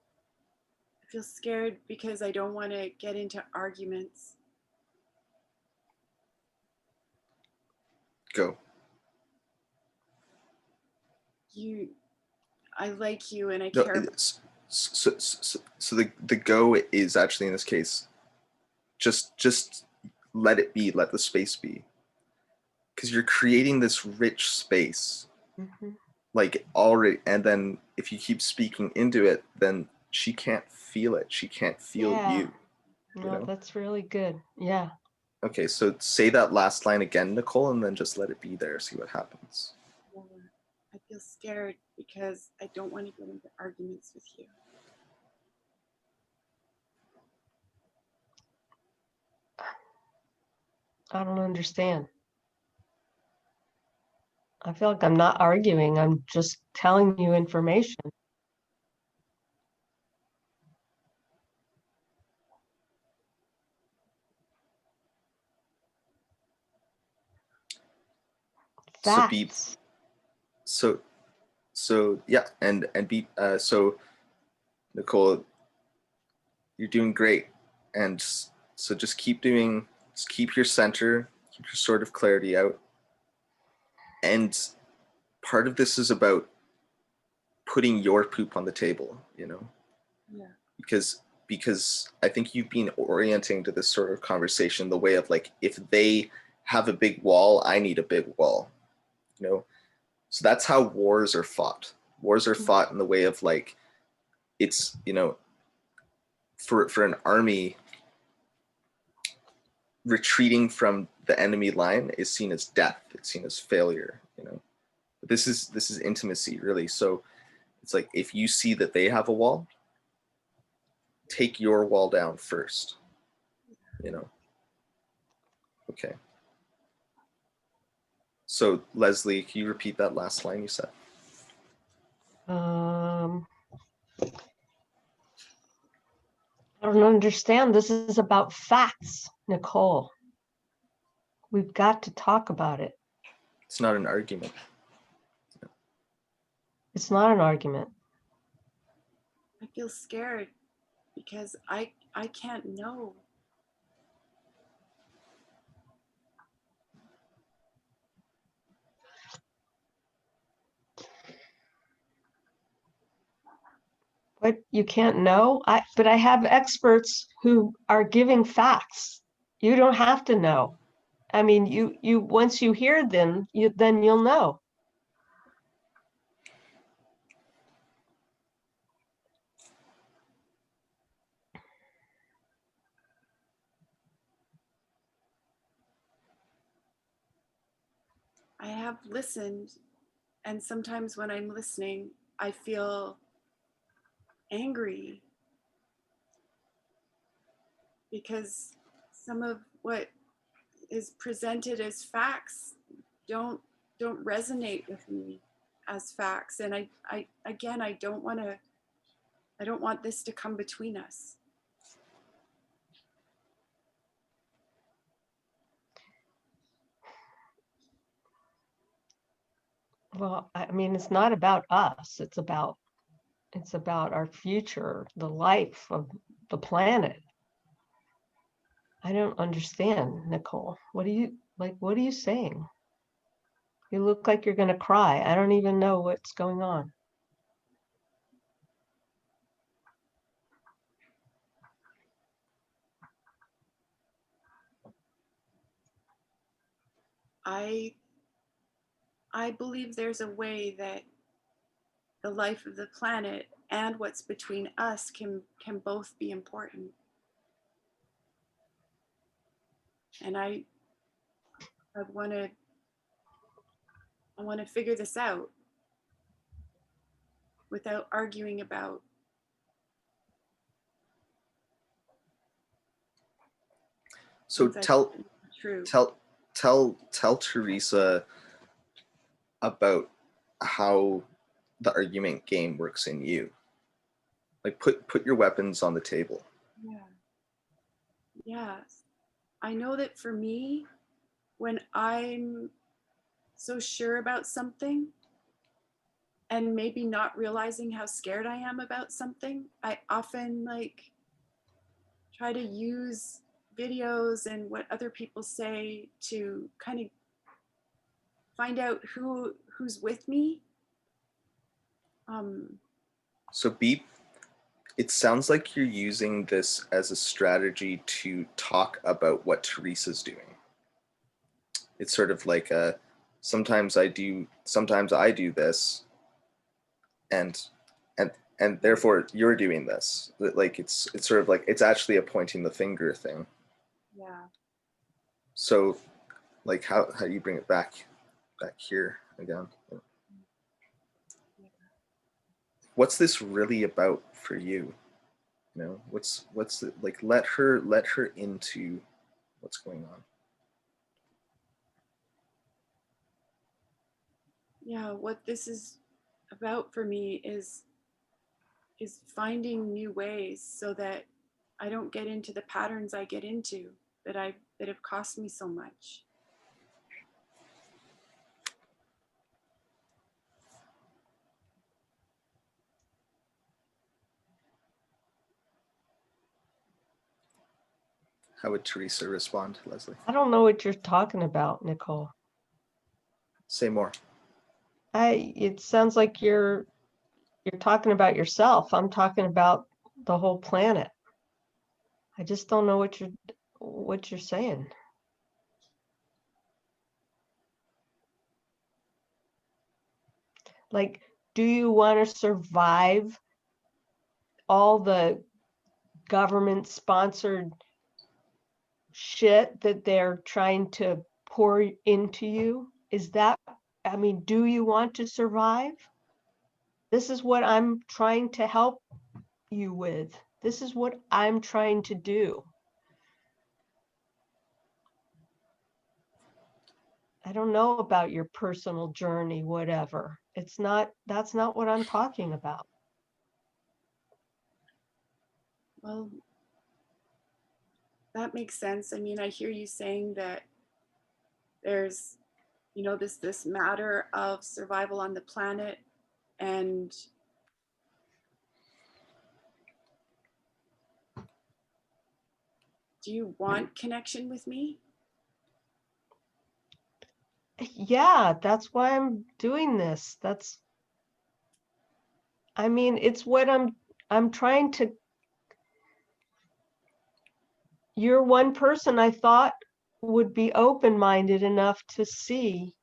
I feel scared because I don't want to get into arguments. Go. I like you and I No, care about so the go is actually in this case, just let it be, let the space be. Because you're creating this rich space, Mhm. like already, and then if you keep speaking into it, then she can't feel it. She can't feel Yeah. you No, know? that's really good. Yeah. Okay, so say that last line again, Nicole, and then just let it be there, see what happens. more. I feel scared because I don't want to get into arguments with you. I don't understand. I feel like I'm not arguing. I'm just telling you information. So be Facts. so yeah, and be so Nicole, you're doing great, and so just keep your center, keep your sort of clarity out, and part of this is about putting your poop on the table, Yeah. because I think you've been orienting to this sort of conversation the way of like, if they have a big wall, I need a big wall, you know. So that's how wars are fought. Wars are fought in the way of like, it's, for an army, retreating from the enemy line is seen as death. It's seen as failure, But this is intimacy, really. So it's like, if you see that they have a wall, take your wall down first, Okay. So Leslie, can you repeat that last line you said? I don't understand. This is about facts, Nicole. We've got to talk about it. It's not an argument. It's not an argument. I feel scared because I can't know. But you can't know. But I have experts who are giving facts. You don't have to know. I mean, you once you hear them, then you'll know. I have listened, and sometimes when I'm listening, I feel angry because some of what is presented as facts don't resonate with me as facts, and I again, I don't want this to come between us. Well, I mean, it's not about us. It's about our future, the life of the planet. I don't understand, Nicole. What are you saying? You look like you're going to cry. I don't even know what's going on. I believe there's a way that the life of the planet and what's between us can both be important. And I want to figure this out without arguing about. So things I think are true. tell Teresa about how the argument game works in you. Like, put your weapons on the table. Yeah. Yes. I know that for me, when I'm so sure about something and maybe not realizing how scared I am about something, I often like try to use videos and what other people say to kind of find out who's with me So Beep, it sounds like you're using this as a strategy to talk about what Teresa's doing. It's sort of like sometimes I do this, and therefore you're doing this. Like it's sort of like it's actually a pointing the finger thing. Yeah. So like how do you bring it back here again? What's this really about for you? You know, what's the, like let her into what's going on. Yeah, what this is about for me is finding new ways so that I don't get into the patterns I get into that have cost me so much. How would Teresa respond, Leslie? I don't know what you're talking about, Nicole. Say more. It sounds like you're talking about yourself. I'm talking about the whole planet. I just don't know what you're saying. Like, do you want to survive all the government sponsored shit that they're trying to pour into you? Is that, I mean, do you want to survive? This is what I'm trying to help you with. This is what I'm trying to do. I don't know about your personal journey, whatever. That's not what I'm talking about. Well, that makes sense. I mean, I hear you saying that there's, you know, this matter of survival on the planet, and do you want connection with me? Yeah, that's why I'm doing this. I mean, it's what I'm trying to. You're one person I thought would be open-minded enough to see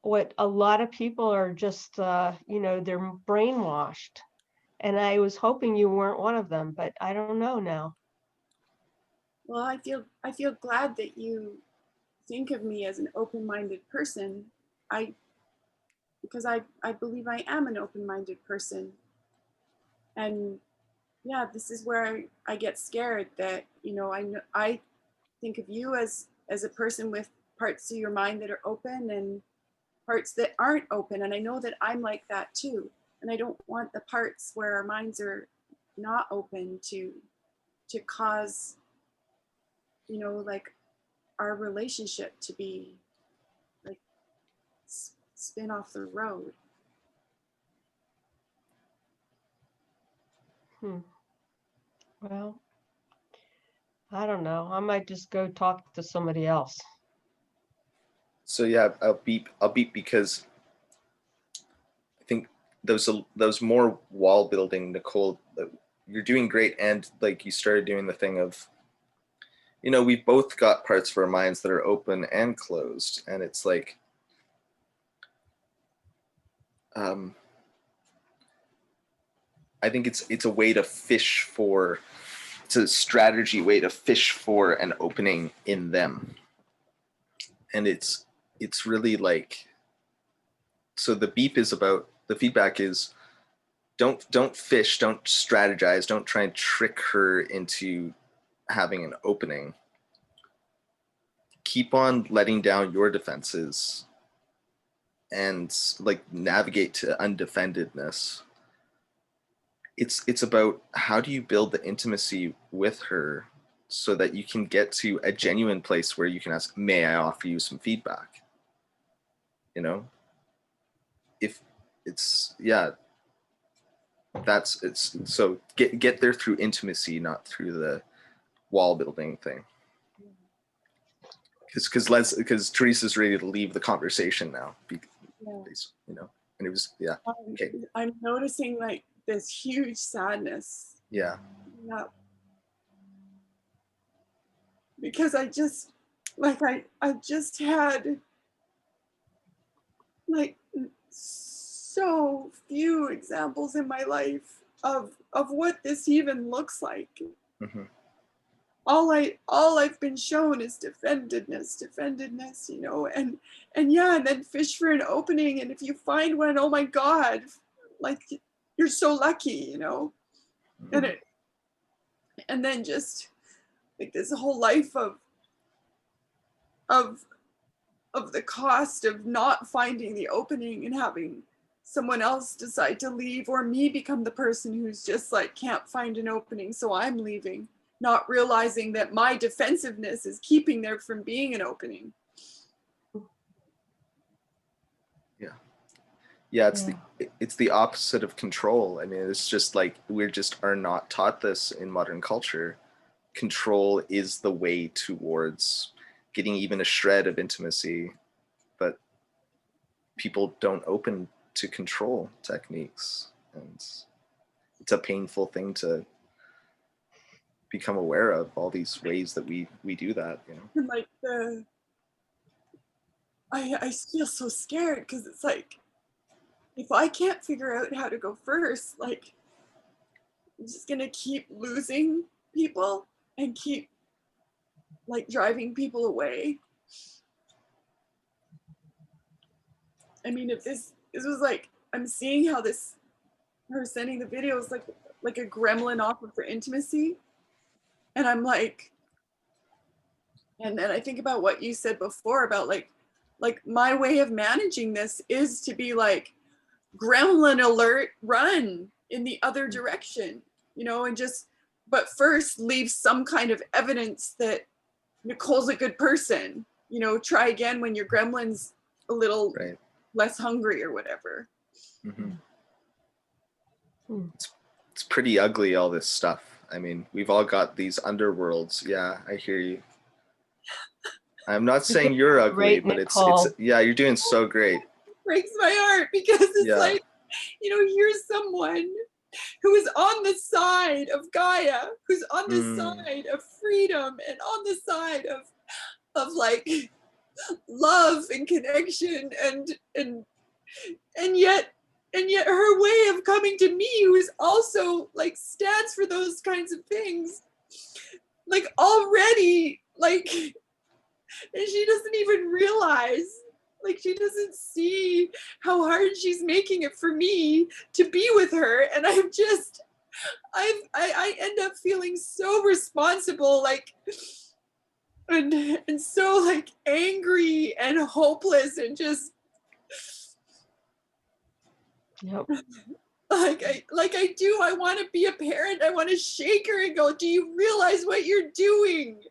what a lot of people are just, you know, they're brainwashed. And I was hoping you weren't one of them, but I don't know now. Well, I feel glad that you think of me as an open-minded person. Because I believe I am an open-minded person. And yeah, this is where I get scared that, you know, I think of you as a person with parts of your mind that are open and parts that aren't open. And I know that I'm like that too. And I don't want the parts where our minds are not open to cause, you know, like our relationship to be like spin off the road. Well, I don't know. I might just go talk to somebody else. So yeah, I'll beep because I think those more wall building, Nicole, you're doing great, and like you started doing the thing of, you know, we've both got parts of our minds that are open and closed, and it's like I think it's a way to fish for, it's a strategy way to fish for an opening in them. And it's really like, so the beep is about, the feedback is don't fish, don't strategize, don't try and trick her into having an opening. Keep on letting down your defenses and like navigate to undefendedness. It's about how do you build the intimacy with her so that you can get to a genuine place where you can ask, may I offer you some feedback? You know, if it's, yeah, that's, it's, so get there through intimacy, not through the wall building thing. Because Teresa's ready to leave the conversation now. Yeah. You know. And it was, yeah. Okay. I'm noticing like this huge sadness. Yeah. Yeah. Because I just, like, I just had like so few examples in my life of what this even looks like. Mm-hmm. All I've been shown is defendedness, you know, and yeah, and then fish for an opening, and if you find one, oh my God, like you're so lucky, you know. Mm-hmm. And then just like this whole life of the cost of not finding the opening and having someone else decide to leave, or me become the person who's just like can't find an opening, so I'm leaving, not realizing that my defensiveness is keeping there from being an opening. Yeah, it's the opposite of control. I mean, it's just like are not taught this in modern culture. Control is the way towards getting even a shred of intimacy, but people don't open to control techniques, and it's a painful thing to become aware of, all these ways that we do that, you know. And like I feel so scared because it's like, if I can't figure out how to go first, like I'm just gonna keep losing people and keep like driving people away. I mean, if this was like, I'm seeing how this, her sending the videos like a gremlin offer for intimacy, and I'm like, and then I think about what you said before about like my way of managing this is to be like, gremlin alert, run in the other direction, you know, and just, but first leave some kind of evidence that Nicole's a good person, you know, try again when your gremlin's a little Right. less hungry or whatever. Mm-hmm. Mm. It's pretty ugly, all this stuff. I mean, we've all got these underworlds. Yeah, I hear you. I'm not saying you're ugly, Great, but it's Nicole. yeah, you're doing so great. Breaks my heart because it's Yeah. like, you know, here's someone who is on the side of Gaia, who's on the side of freedom and on the side of like love and connection, and yet her way of coming to me, who is also like stands for those kinds of things, like already like, and she doesn't even realize, like she doesn't see how hard she's making it for me to be with her, and I'm just, I end up feeling so responsible, like, and so like angry and hopeless and just Yep. like I do. I want to be a parent. I want to shake her and go, do you realize what you're doing?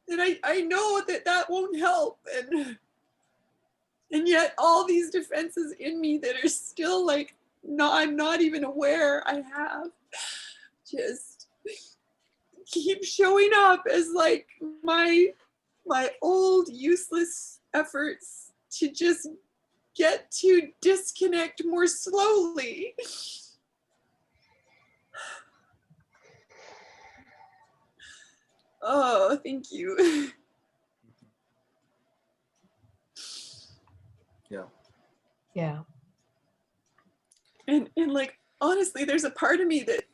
And I know that won't help, and yet all these defenses in me that are still like, no, I'm not even aware I have, just keep showing up as like my old useless efforts to just get to disconnect more slowly. Oh, thank you. Yeah. Yeah. And like honestly, there's a part of me that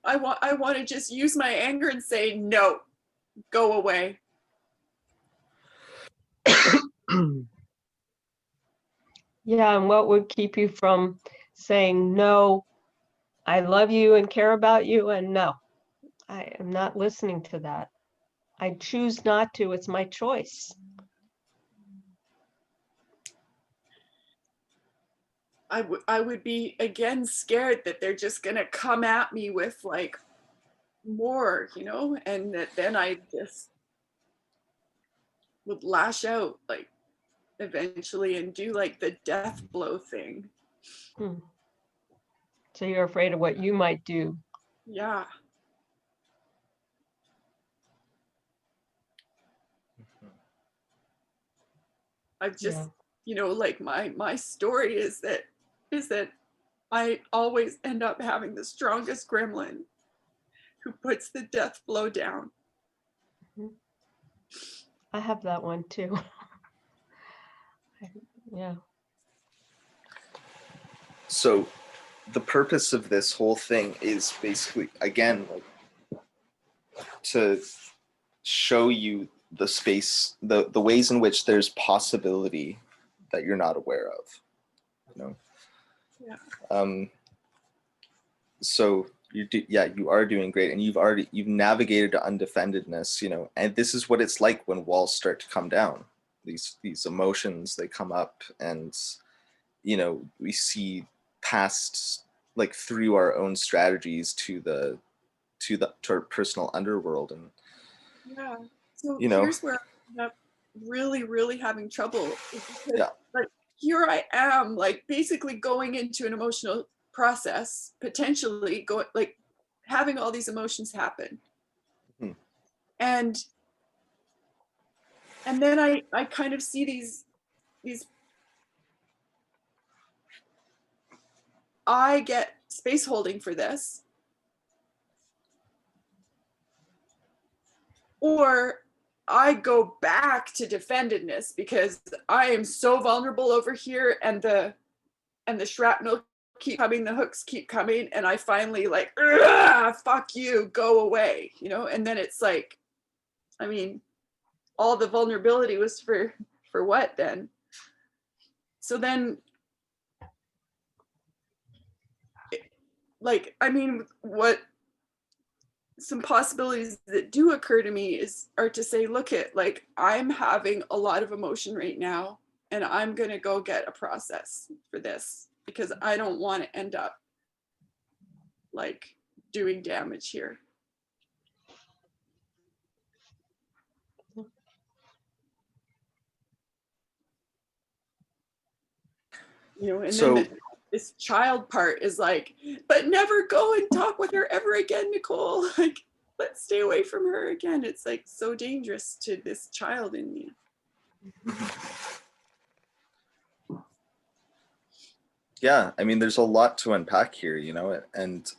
I want to just use my anger and say, no, go away. Yeah, and what would keep you from saying, no, I love you and care about you, and no, I am not listening to that. I choose not to. It's my choice. I would be again scared that they're just gonna come at me with like more, you know, and that then I just would lash out like eventually and do like the death blow thing. So you're afraid of what you might do. Yeah. I've just you know, like my story is that I always end up having the strongest gremlin who puts the death blow down. I have that one too. Yeah. So the purpose of this whole thing is basically, again, like, to show you the space, the ways in which there's possibility that you're not aware of, you know? Yeah. So you are doing great, and you've navigated to undefendedness, you know, and this is what it's like when walls start to come down. These emotions, they come up, and, you know, we see past, like, through our own strategies to our personal underworld. And Yeah. So you know, here's where I end up really, really having trouble. Is because, yeah, like, here I am, like, basically going into an emotional process, potentially like having all these emotions happen. Mhm. And then I kind of see these I get space holding for this, or I go back to defendedness because I am so vulnerable over here, and the shrapnel keep coming, the hooks keep coming, and I finally, like, fuck you, go away, you know. And then it's like, I mean, all the vulnerability was for what then? So then, like, I mean, what some possibilities that do occur to me are to say, look, at, like, I'm having a lot of emotion right now, and I'm gonna go get a process for this because I don't want to end up, like, doing damage here. You know, and so then this child part is like, but never go and talk with her ever again, Nicole. Like, let's stay away from her again. It's like so dangerous to this child in me. yeah, I mean, there's a lot to unpack here, you know, and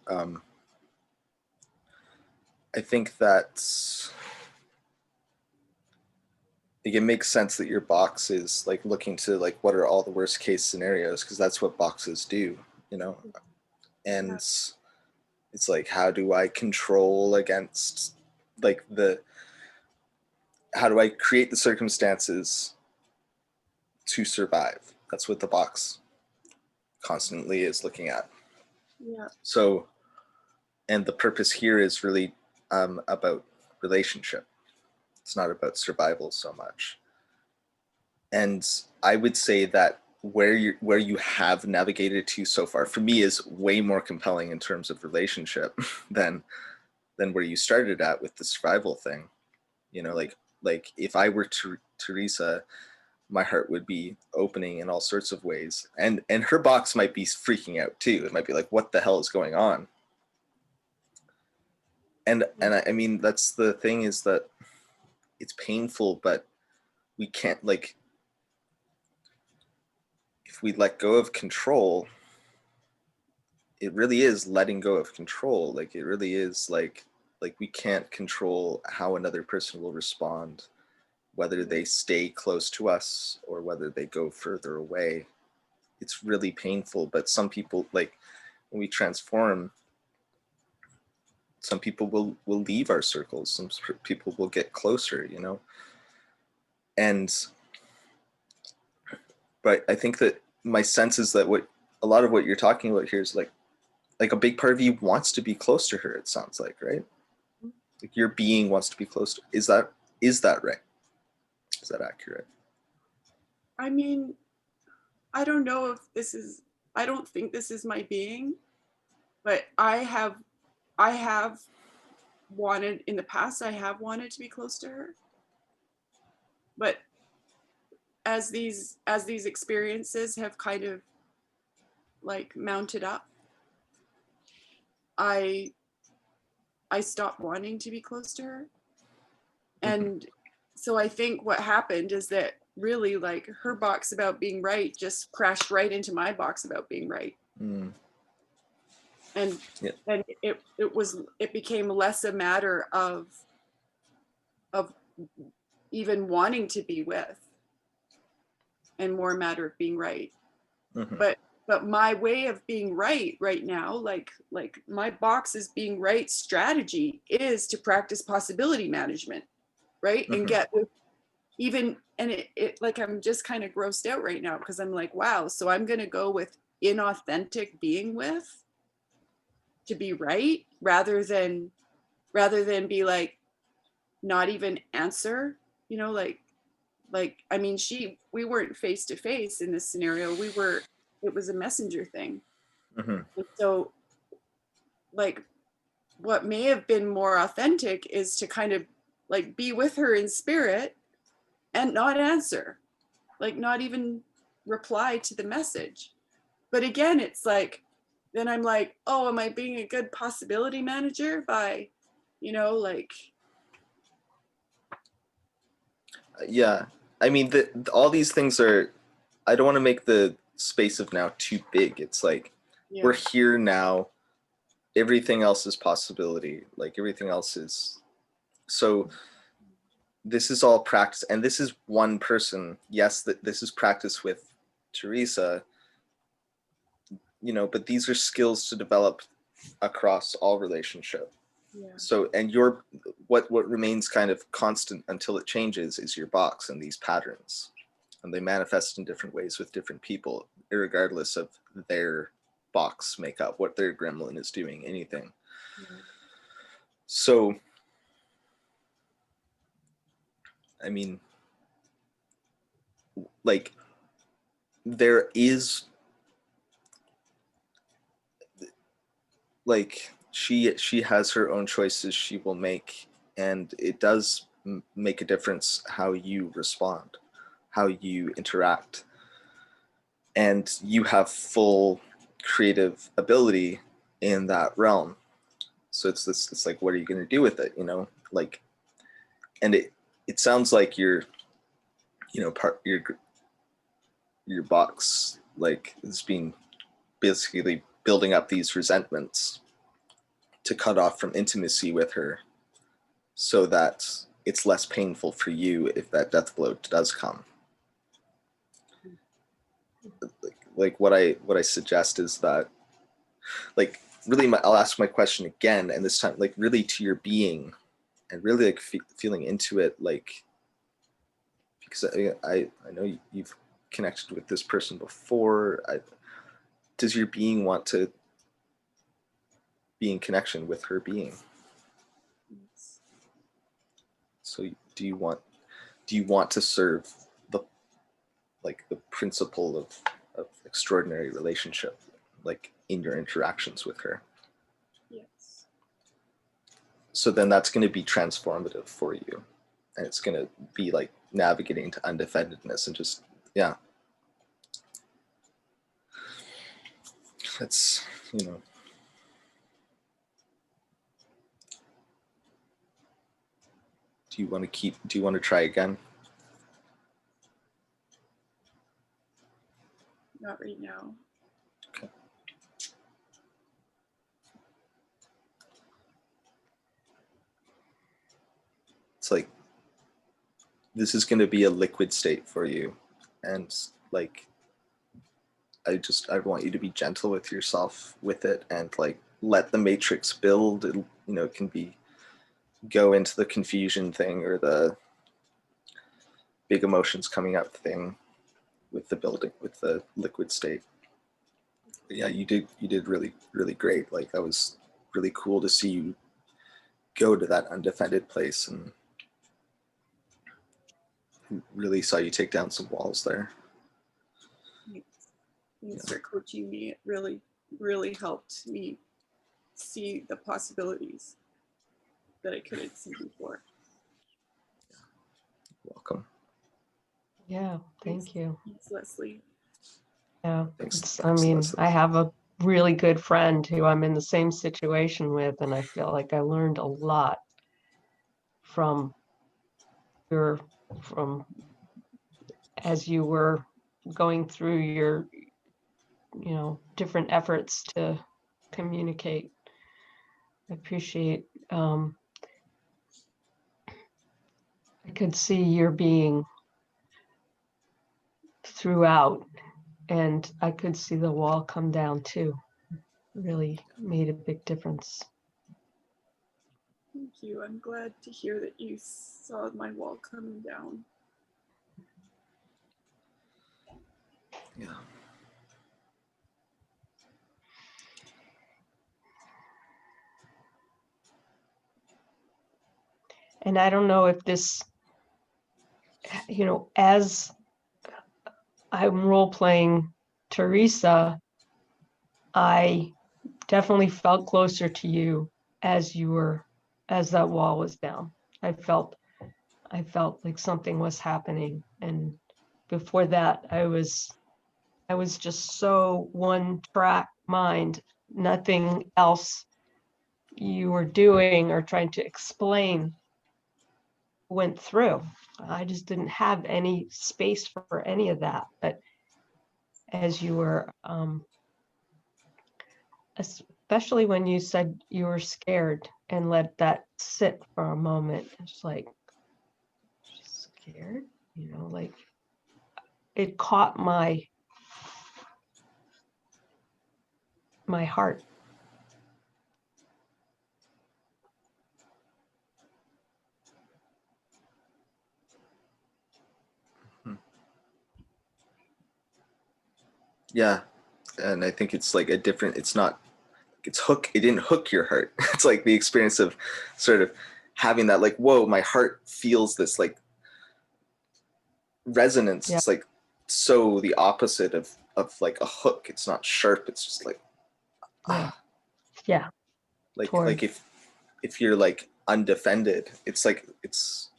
I think that, like, it makes sense that your box is, like, looking to, like, what are all the worst case scenarios, because that's what boxes do, you know. And Yeah. it's like, how do I control against, like, how do I create the circumstances to survive? That's what the box constantly is looking at. Yeah. So, and the purpose here is really about relationship. It's not about survival so much. And I would say that where you have navigated to so far, for me, is way more compelling in terms of relationship than where you started at with the survival thing. You know, like if I were Teresa, my heart would be opening in all sorts of ways, and her box might be freaking out too. It might be like, what the hell is going on? And I mean, that's the thing, is that it's painful, but we can't, like, if we let go of control, it really is letting go of control. Like, it really is like we can't control how another person will respond, whether they stay close to us or whether they go further away. It's really painful, but some people, like, when we transform, some people will leave our circles, some people will get closer, you know. And but I think that my sense is that what a lot of what you're talking about here is like a big part of you wants to be close to her, it sounds like, right? Like, your being wants to be close to, is that right? Is that accurate? I mean, I don't know if this is, I don't think this is my being, but I have wanted, in the past, I have wanted to be close to her. But as these experiences have kind of, like, mounted up, I stopped wanting to be close to her. And so I think what happened is that really like her box about being right just crashed right into my box about being right. Mm. And Yeah. and it became less a matter of even wanting to be with, and more a matter of being right. Mhm. But my way of being right now, like my box is being right strategy is to practice possibility management, right? And Mhm. get with even, and it like, I'm just kind of grossed out right now because I'm like, wow, so I'm going to go with inauthentic being with to be right, rather than be like, not even answer, you know, like I mean, we weren't face to face in this scenario. It was a messenger thing. Mhm. And so like what may have been more authentic is to kind of like be with her in spirit and not answer, like not even reply to the message. But again, it's like, then I'm like, oh, am I being a good possibility manager by, you know, like, Yeah, I mean, all these things are. I don't want to make the space of now too big. It's like yeah, we're here now. Everything else is possibility. Like everything else is. So this is all practice, and this is one person. Yes, that this is practice with Teresa. You know, but these are skills to develop across all relationship. yeah, So, and what remains kind of constant until it changes is your box and these patterns, and they manifest in different ways with different people, regardless of their box makeup, what their gremlin is doing, anything. yeah, So, I mean, like, there is like she has her own choices she will make, and it does make a difference how you respond, how you interact, and you have full creative ability in that realm. So it's like, what are you going to do with it, you know? Like, and it sounds like you're, you know, part your box like is being basically building up these resentments to cut off from intimacy with her, so that it's less painful for you if that death blow does come. Like what I suggest is that, like, really I'll ask my question again, and this time like really to your being, and really like feeling into it, like, because I know you've connected with this person before. Does your being want to be in connection with her being? yes. So do you want to serve the, like, the principle of extraordinary relationship, like in your interactions with her? Yes. So then that's going to be transformative for you, and it's going to be like navigating to undefendedness, and just, yeah, it's, you know, do you want to try again? Not right now. Okay. It's like, this is going to be a liquid state for you, and like, I want you to be gentle with yourself with it, and like let the matrix build. It, you know, it can be go into the confusion thing or the big emotions coming up thing with the building, with the liquid state. But yeah, you did really, really great. Like, that was really cool to see you go to that undefended place, and really saw you take down some walls there. Thanks for coaching me. It really, really helped me see the possibilities that I couldn't see before. Welcome. Yeah, thank you. Thanks, Leslie. Yeah, Thanks. I mean, Leslie. I have a really good friend who I'm in the same situation with, and I feel like I learned a lot from your, from as you were going through your, different efforts to communicate. I appreciate, I could see your being throughout, and I could see the wall come down too. Really made a big difference. Thank you. I'm glad to hear that you saw my wall coming down. Yeah. And I don't know if this, as I'm role playing Teresa, I definitely felt closer to you as that wall was down. I felt like something was happening. And before that, I was just so one track mind, nothing else you were doing or trying to explain went through. I just didn't have any space for any of that. But as you were, especially when you said you were scared and let that sit for a moment, it's like, she's scared, like it caught my heart. Yeah. And I think it's like it didn't hook your heart. It's like the experience of sort of having that, like, whoa, my heart feels this like resonance. Yeah. It's like so the opposite of like a hook. It's not sharp. It's just like, Yeah. like if you're like undefended, it's like it's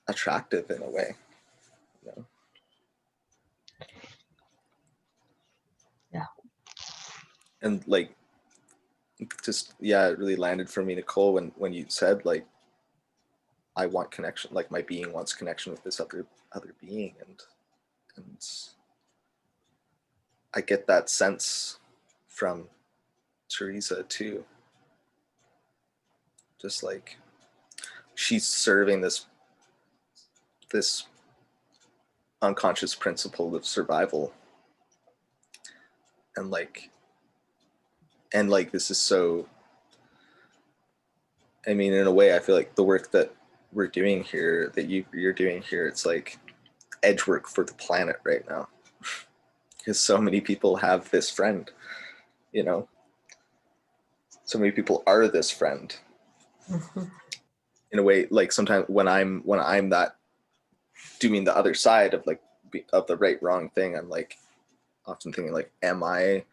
attractive in a way. Yeah. And like just it really landed for me, Nicole, when you said like I want connection, like my being wants connection with this other being, and I get that sense from Teresa too. Just like she's serving this unconscious principle of survival, and like this is so, I mean, in a way I feel like the work that we're doing here, that you're doing here, it's like edge work for the planet right now. Because so many people have this friend, so many people are this friend. Mm-hmm. In a way, like sometimes when I'm that doing the other side of like of the right wrong thing, I'm like often thinking like, am I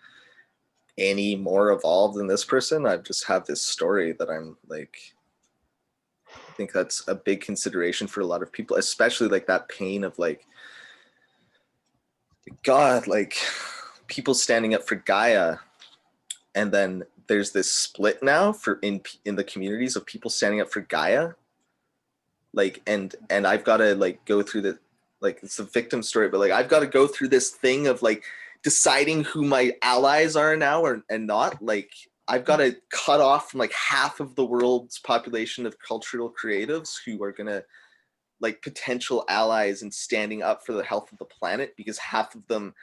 any more evolved than this person? I just have this story that I'm like, I think that's a big consideration for a lot of people, especially like that pain of like, God, like people standing up for Gaia, and then there's this split now for in the communities of people standing up for Gaia, like and I've got to like go through the, like it's a victim story, but like I've got to go through this thing of like deciding who my allies are now and not. Like I've got to cut off from like half of the world's population of cultural creatives who are gonna like potential allies and standing up for the health of the planet, because half of them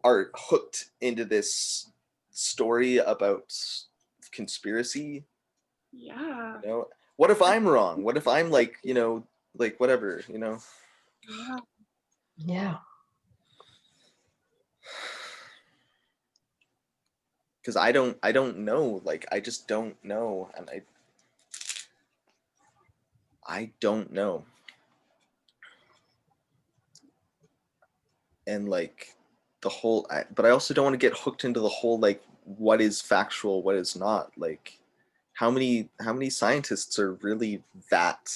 are hooked into this story about conspiracy. Yeah. What if I'm wrong? What if I'm like, like whatever, Yeah. Yeah. Because I don't know, like I just don't know, and I don't know. And like the whole, but I also don't want to get hooked into the whole like what is factual, what is not. Like how many scientists are really that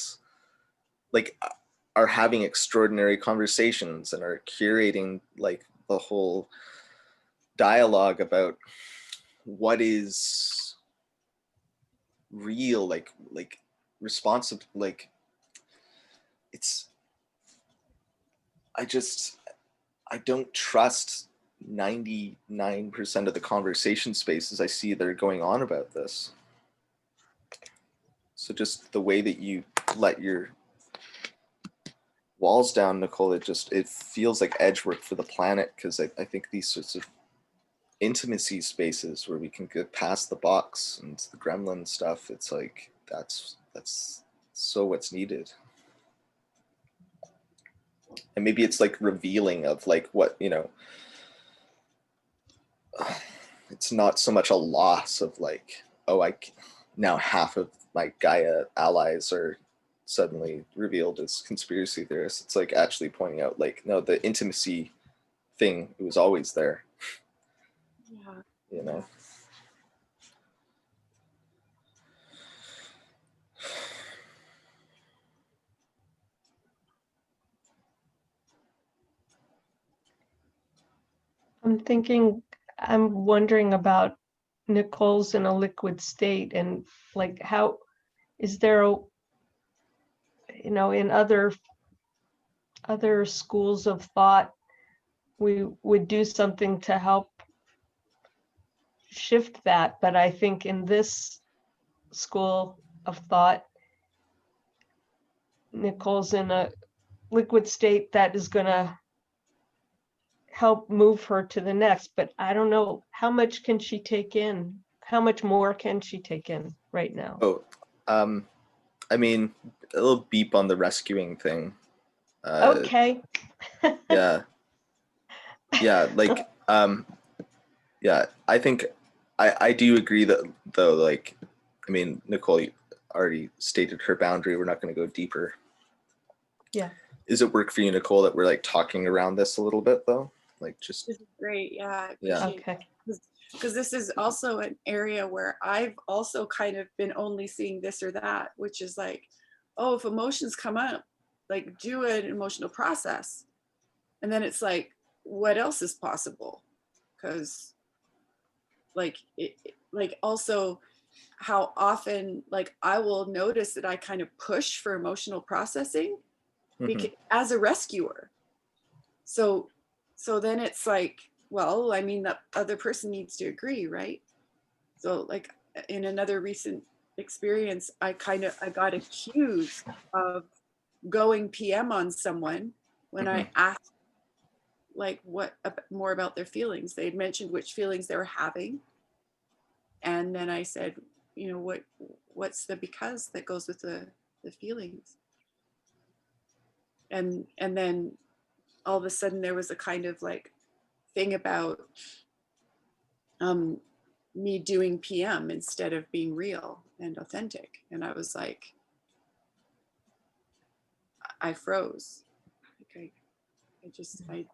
like are having extraordinary conversations and are curating like the whole dialogue about what is real, like responsive, like it's, I don't trust 99% of the conversation spaces I see that are going on about this. So just the way that you let your walls down, Nicole, it feels like edge work for the planet, because I think these sorts of intimacy spaces where we can get past the box and the gremlin stuff, it's like that's so what's needed. And maybe it's like revealing of like what, you know, it's not so much a loss of like, oh, now half of my Gaia allies are suddenly revealed as conspiracy theorists. It's like actually pointing out like, no, the intimacy thing, it was always there. Yeah. You know? I'm wondering about Nicole's in a liquid state, and like how is there a, you know, in other schools of thought, we would do something to help shift that. But I think in this school of thought, Nicole's in a liquid state that is going to help move her to the next. But I don't know, how much can she take in? How much more can she take in right now? Oh, I mean, a little beep on the rescuing thing. Okay. Yeah. Yeah, like, yeah, I think I do agree that, though, like, I mean, Nicole already stated her boundary. We're not going to go deeper. Yeah. Is it work for you, Nicole, that we're like talking around this a little bit, though? Like, just, This is great. Yeah. I Yeah. appreciate Okay. because this is also an area where I've also kind of been only seeing this or that, which is like, oh, if emotions come up, like do an emotional process. And then it's like, what else is possible? Because like like also how often like I will notice that I kind of push for emotional processing because, as a rescuer. So then it's like, well, I mean, the other person needs to agree, right? So like in another recent experience, I got accused of going PM on someone when I asked like what more about their feelings. They had mentioned which feelings they were having. And then I said, you know, what's the because that goes with the feelings? And then all of a sudden there was a kind of like thing about me doing PM instead of being real and authentic. And I was like, I froze. Like I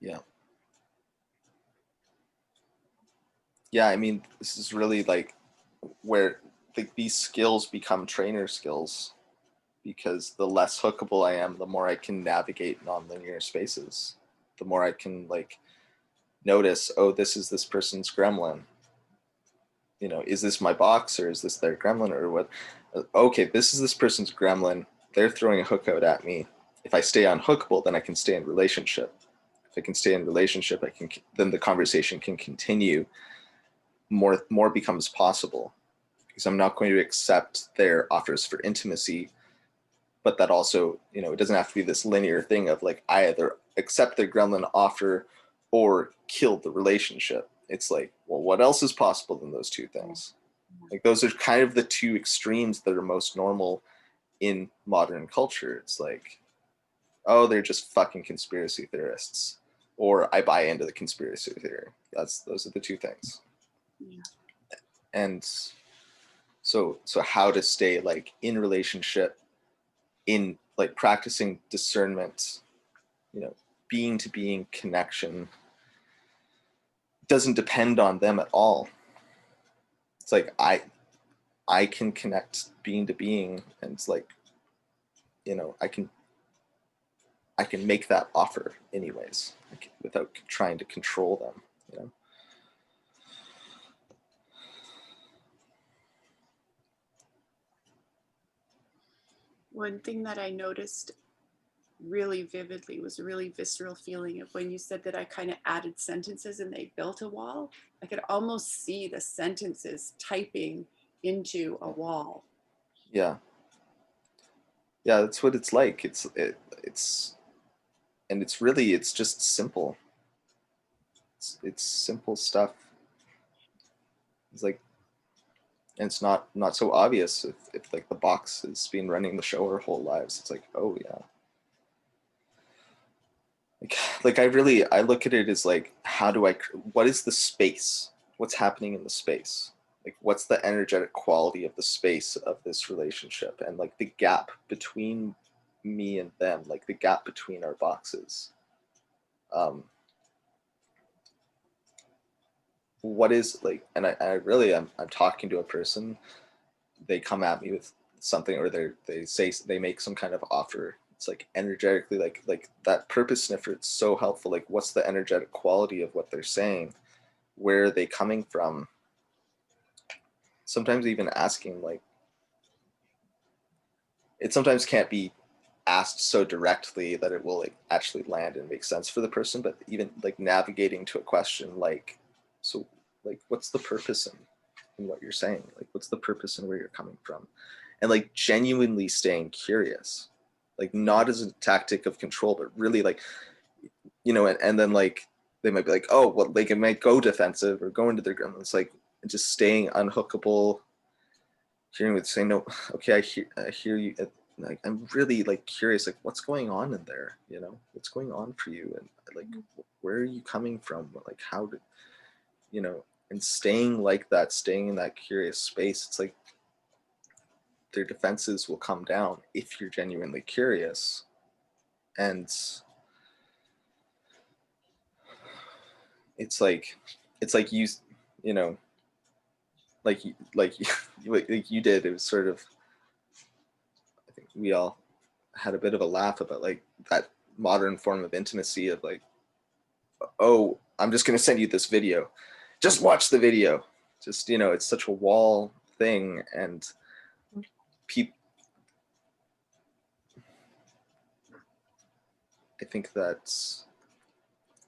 Yeah. Yeah, I mean, this is really like where these skills become trainer skills, because the less hookable I am, the more I can navigate nonlinear spaces, the more I can like notice, oh, this is this person's gremlin. You know, is this my box or is this their gremlin or what? Okay, this is this person's gremlin. They're throwing a hook out at me. If I stay unhookable, then I can stay in relationship. If I can stay in relationship, then the conversation can continue. More becomes possible, because I'm not going to accept their offers for intimacy, but that also, you know, it doesn't have to be this linear thing of like, I either accept their gremlin offer or kill the relationship. It's like, well, what else is possible than those two things? Like, those are kind of the two extremes that are most normal in modern culture. It's like, oh, they're just fucking conspiracy theorists, or I buy into the conspiracy theory. Those are the two things. yeah. And so how to stay like in relationship, in like practicing discernment, you know, being to being connection doesn't depend on them at all. It's like I can connect being to being, and it's like, you know, I can make that offer anyways, like, without trying to control them, you know. One thing that I noticed really vividly was a really visceral feeling of when you said that I kind of added sentences and they built a wall. I could almost see the sentences typing into a wall. Yeah. Yeah, that's what it's like. It's and it's really, it's just simple. It's simple stuff. It's like, and it's not so obvious if like the box has been running the show our whole lives. It's like, oh yeah. Like I look at it as like, what is the space? What's happening in the space? Like, what's the energetic quality of the space of this relationship? And like the gap between me and them, like the gap between our boxes. What is like, and I really, I'm talking to a person, they come at me with something, or they make some kind of offer. It's like energetically, like that purpose sniffer, it's so helpful. Like, what's the energetic quality of what they're saying? Where are they coming from? Sometimes even asking, like, it sometimes can't be asked so directly that it will like actually land and make sense for the person, but even like navigating to a question like, so like, what's the purpose in what you're saying? Like, what's the purpose in where you're coming from? And like genuinely staying curious, like not as a tactic of control, but really like, you know, and then like they might be like, oh, well, they might go defensive or go into their gun. It's like just staying unhookable, hearing what saying, no, okay, I hear you. Like, I'm really like curious, like what's going on in there, you know, what's going on for you, and like where are you coming from, like how did, you know, and staying like that, staying in that curious space. It's like their defenses will come down if you're genuinely curious. And it's like you know, like like you did, it was sort of, I think we all had a bit of a laugh about like that modern form of intimacy of like, oh, I'm just going to send you this video, just watch the video. Just, you know, it's such a wall thing. And people, I think that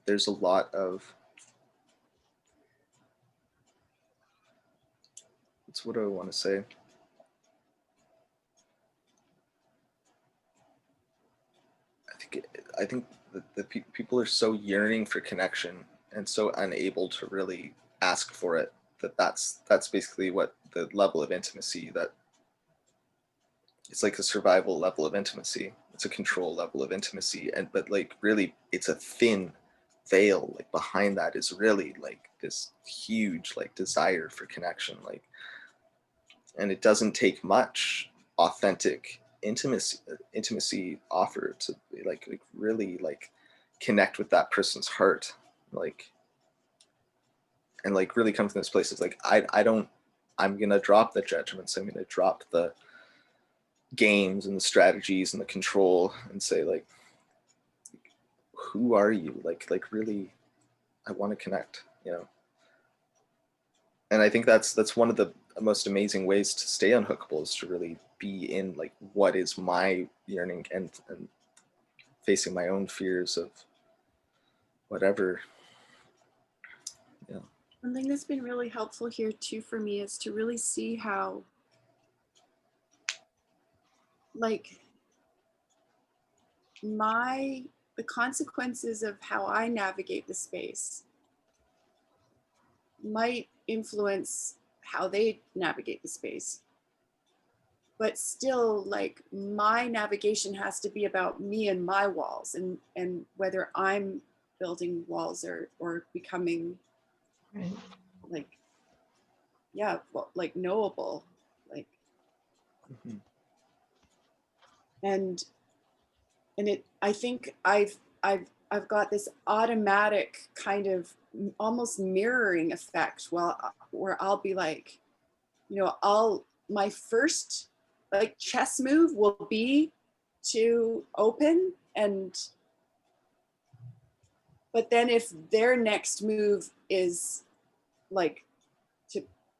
there's a lot of, what do I want to say? I think that people are so yearning for connection and so unable to really ask for it, that's basically what the level of intimacy, that it's like a survival level of intimacy, it's a control level of intimacy. And but like really it's a thin veil, like behind that is really like this huge like desire for connection, like, and it doesn't take much authentic intimacy offer to like really like connect with that person's heart, like, and like really come from this place. It's like I'm gonna drop the judgments, I'm gonna drop the games and the strategies and the control and say like, who are you, like really, I want to connect, you know. And I think that's one of the most amazing ways to stay unhookable, is to really be in like what is my yearning, and facing my own fears of whatever. Yeah. One thing that's been really helpful here too for me is to really see how like the consequences of how I navigate the space might influence how they navigate the space. But still, like, my navigation has to be about me and my walls, and whether I'm building walls or becoming Right. like, yeah, well, like knowable, like, Mm-hmm. and it, I think I've got this automatic kind of almost mirroring effect, where I'll be like, you know, my first like chess move will be to open, but then if their next move is like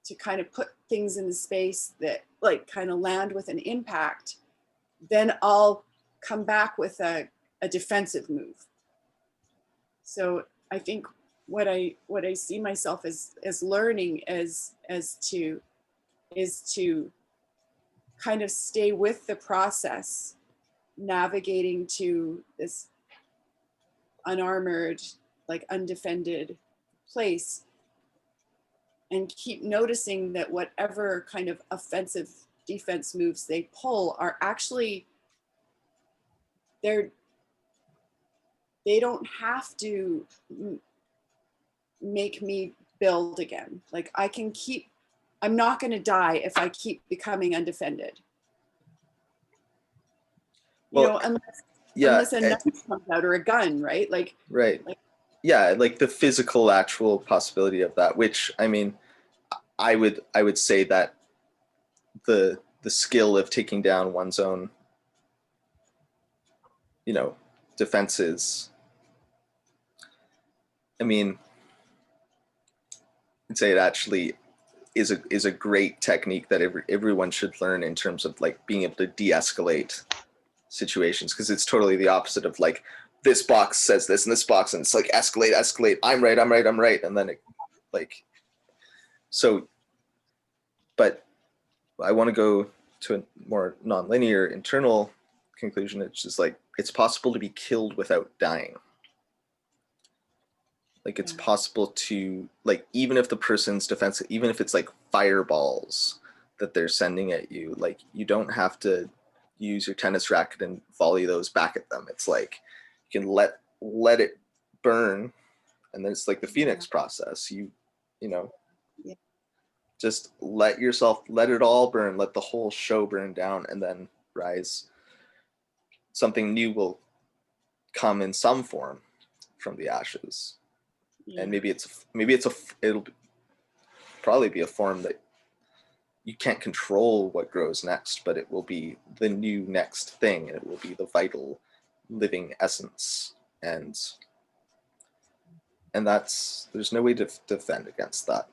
to kind of put things in the space that like kind of land with an impact, then I'll come back with a defensive move. So I think what I see myself as learning is to kind of stay with the process, navigating to this unarmored, like undefended place, and keep noticing that whatever kind of offensive defense moves they pull are actually, they don't have to make me build again. Like I'm not going to die if I keep becoming undefended. Well, unless a knife comes out or a gun, right? Right. Yeah, like the physical, actual possibility of that. Which, I mean, I would say that the skill of taking down one's own, defenses. I mean, I'd say it actually is a great technique that everyone should learn in terms of like being able to de-escalate situations, because it's totally the opposite of like this box says this and this box, and it's like escalate, I'm right, and then it like, so, but I want to go to a more non-linear internal conclusion. It's just like it's possible to be killed without dying. Like it's possible to, like, even if the person's defensive, even if it's like fireballs that they're sending at you, like you don't have to use your tennis racket and volley those back at them. It's like you can let it burn, and then it's like the Phoenix process. You know, just let it all burn, let the whole show burn down, and then rise. Something new will come in some form from the ashes. And maybe it'll probably be a form that you can't control what grows next, but it will be the new next thing, and it will be the vital living essence. And there's no way to defend against that.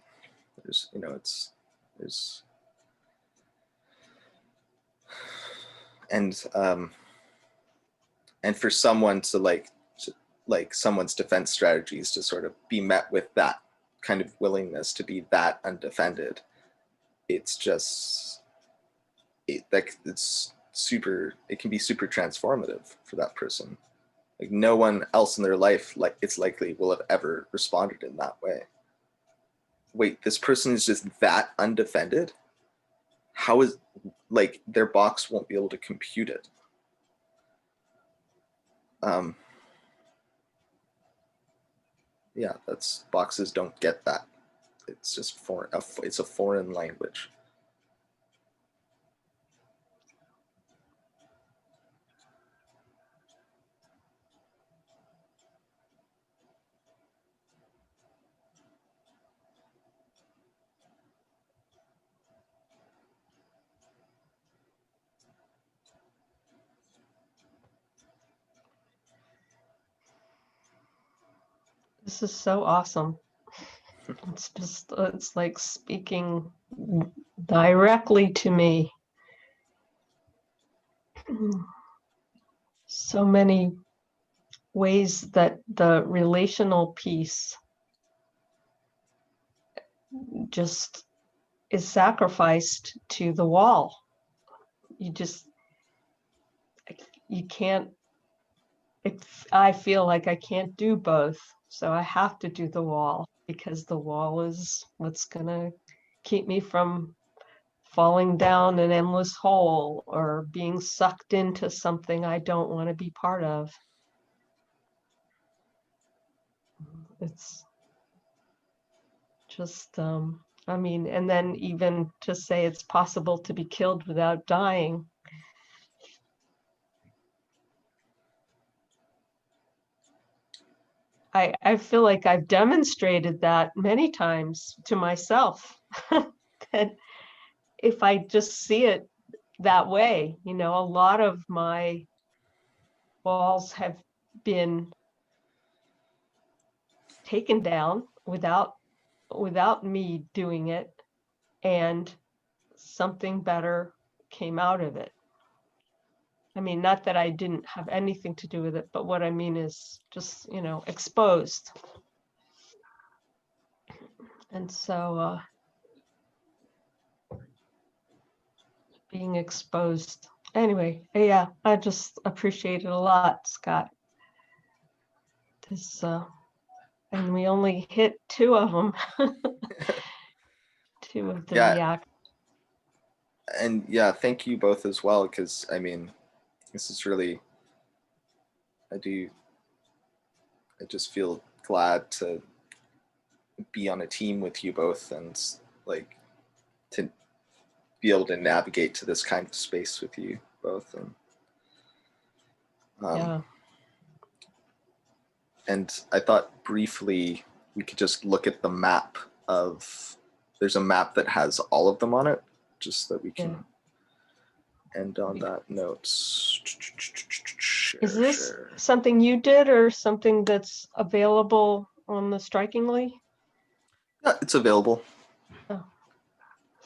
And for someone to like someone's defense strategies to sort of be met with that kind of willingness to be that undefended, it's just it can be super transformative for that person. Like no one else in their life, like it's likely, will have ever responded in that way. Wait, this person is just that undefended? How is, like, their box won't be able to compute it? Yeah, boxes don't get that. It's just it's a foreign language. This is so awesome. It's like speaking directly to me. So many ways that the relational piece just is sacrificed to the wall. You can't, I feel like I can't do both. So I have to do the wall, because the wall is what's gonna keep me from falling down an endless hole or being sucked into something I don't want to be part of. It's just, I mean, and then even to say it's possible to be killed without dying. I feel like I've demonstrated that many times to myself, that if I just see it that way, a lot of my walls have been taken down without me doing it, and something better came out of it. I mean, not that I didn't have anything to do with it, but what I mean is just, you know, exposed. And so being exposed. Anyway, yeah, I just appreciate it a lot, Scott. This, and we only hit 2 of them. 2 of the Yeah. react. And yeah, thank you both as well, because I mean, this is really, I just feel glad to be on a team with you both, and like to be able to navigate to this kind of space with you both. And Yeah. and I thought briefly we could just look at the map of, there's a map that has all of them on it, just so that we can end on that note. Is this something you did or something that's available on the Strikingly? Yeah, it's available. Oh.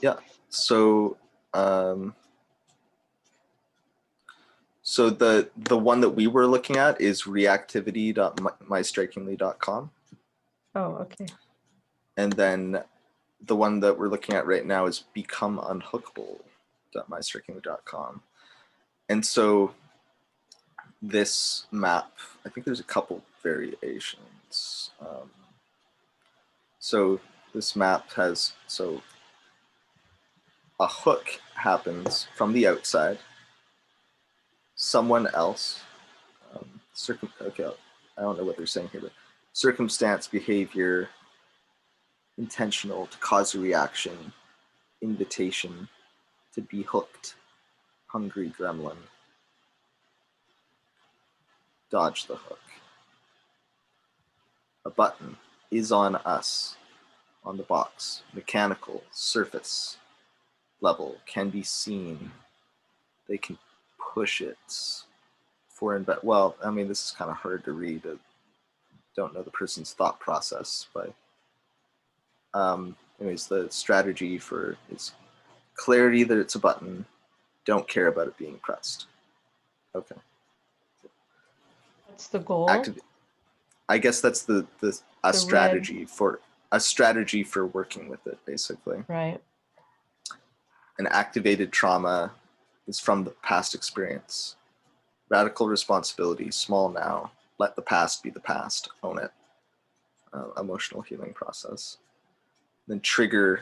Yeah. So so the one that we were looking at is reactivity.mystrikingly.com. Oh, okay. And then the one that we're looking at right now is becomeunhookable.mystrikingly.com. And so this map, I think there's a couple variations. So this map has, so a hook happens from the outside. Someone else, okay, I don't know what they're saying here, but circumstance, behavior, intentional, to cause a reaction, invitation, to be hooked, hungry gremlin, dodge the hook. A button is on us, on the box, mechanical, surface, level, can be seen. They can push it for well, I mean, this is kind of hard to read. I don't know the person's thought process, but anyways, the strategy for is clarity that it's a button. Don't care about it being pressed. Okay. That's the goal. I guess that's the strategy red. for working with it, basically. Right. An activated trauma is from the past experience. Radical responsibility, small now. Let the past be the past. Own it. Emotional healing process. Then trigger,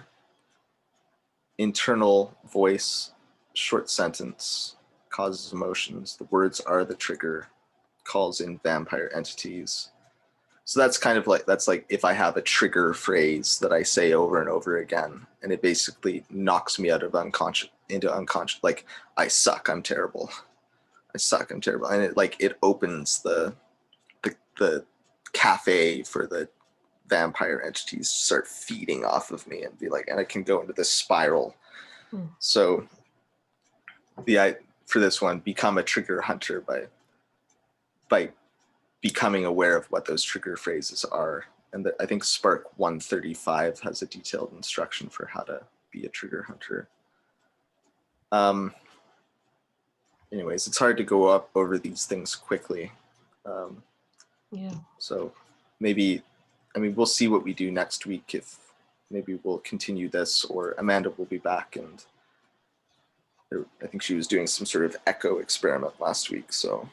internal voice, short sentence, causes emotions. The words are the trigger, calls in vampire entities. So that's kind of like, that's like if I have a trigger phrase that I say over and over again, and it basically knocks me out of unconscious into unconscious, like I suck, I'm terrible. I suck, I'm terrible. And it like, it opens the cafe for the vampire entities to start feeding off of me and be like, and I can go into this spiral. So for this one, become a trigger hunter by becoming aware of what those trigger phrases are. And I think Spark 135 has a detailed instruction for how to be a trigger hunter. Anyways, it's hard to go up over these things quickly. Yeah. So maybe, I mean, we'll see what we do next week. If maybe we'll continue this, or Amanda will be back, and I think she was doing some sort of echo experiment last week. So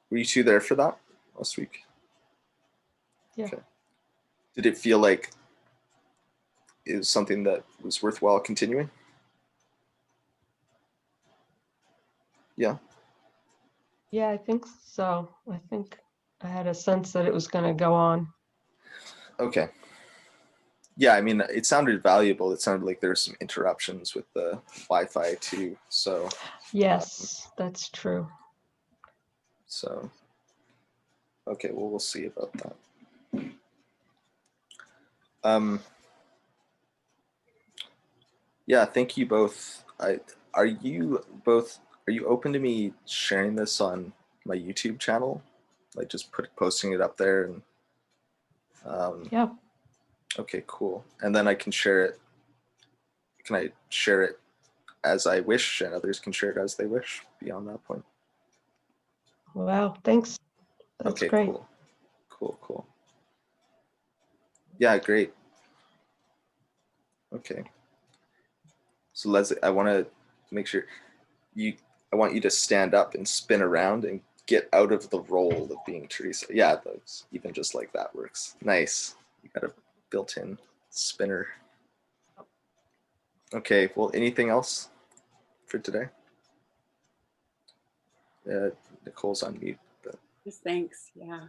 were you two there for that last week? Yeah. Okay. Did it feel like it was something that was worthwhile continuing? Yeah. Yeah, I think so. I think I had a sense that it was going to go on. Okay. Yeah, I mean, it sounded valuable. It sounded like there were some interruptions with the Wi-Fi too. So yes, that's true. So okay, well, we'll see about that. Yeah, thank you both. Are you open to me sharing this on my YouTube channel? Like just posting it up there and yeah. Okay, cool. And then I can share it. Can I share it as I wish, and others can share it as they wish beyond that point? Wow, thanks. That's Okay, great. cool. Yeah, great. Okay. So Leslie, I want to make sure I want you to stand up and spin around and get out of the role of being Teresa. Yeah, that's, even just like that works. Nice. You got a built-in spinner. Okay, well, anything else for today? Nicole's on mute, but Just thanks. Yeah.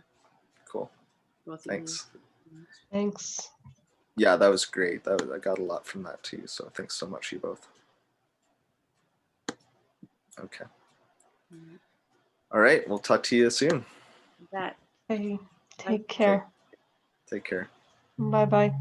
cool. Both of you. Thanks. Thanks. Yeah, that was great. I got a lot from that too. So thanks so much, you both. Okay. All right. We'll talk to you soon. That. Hey, take care. Take care. Bye-bye.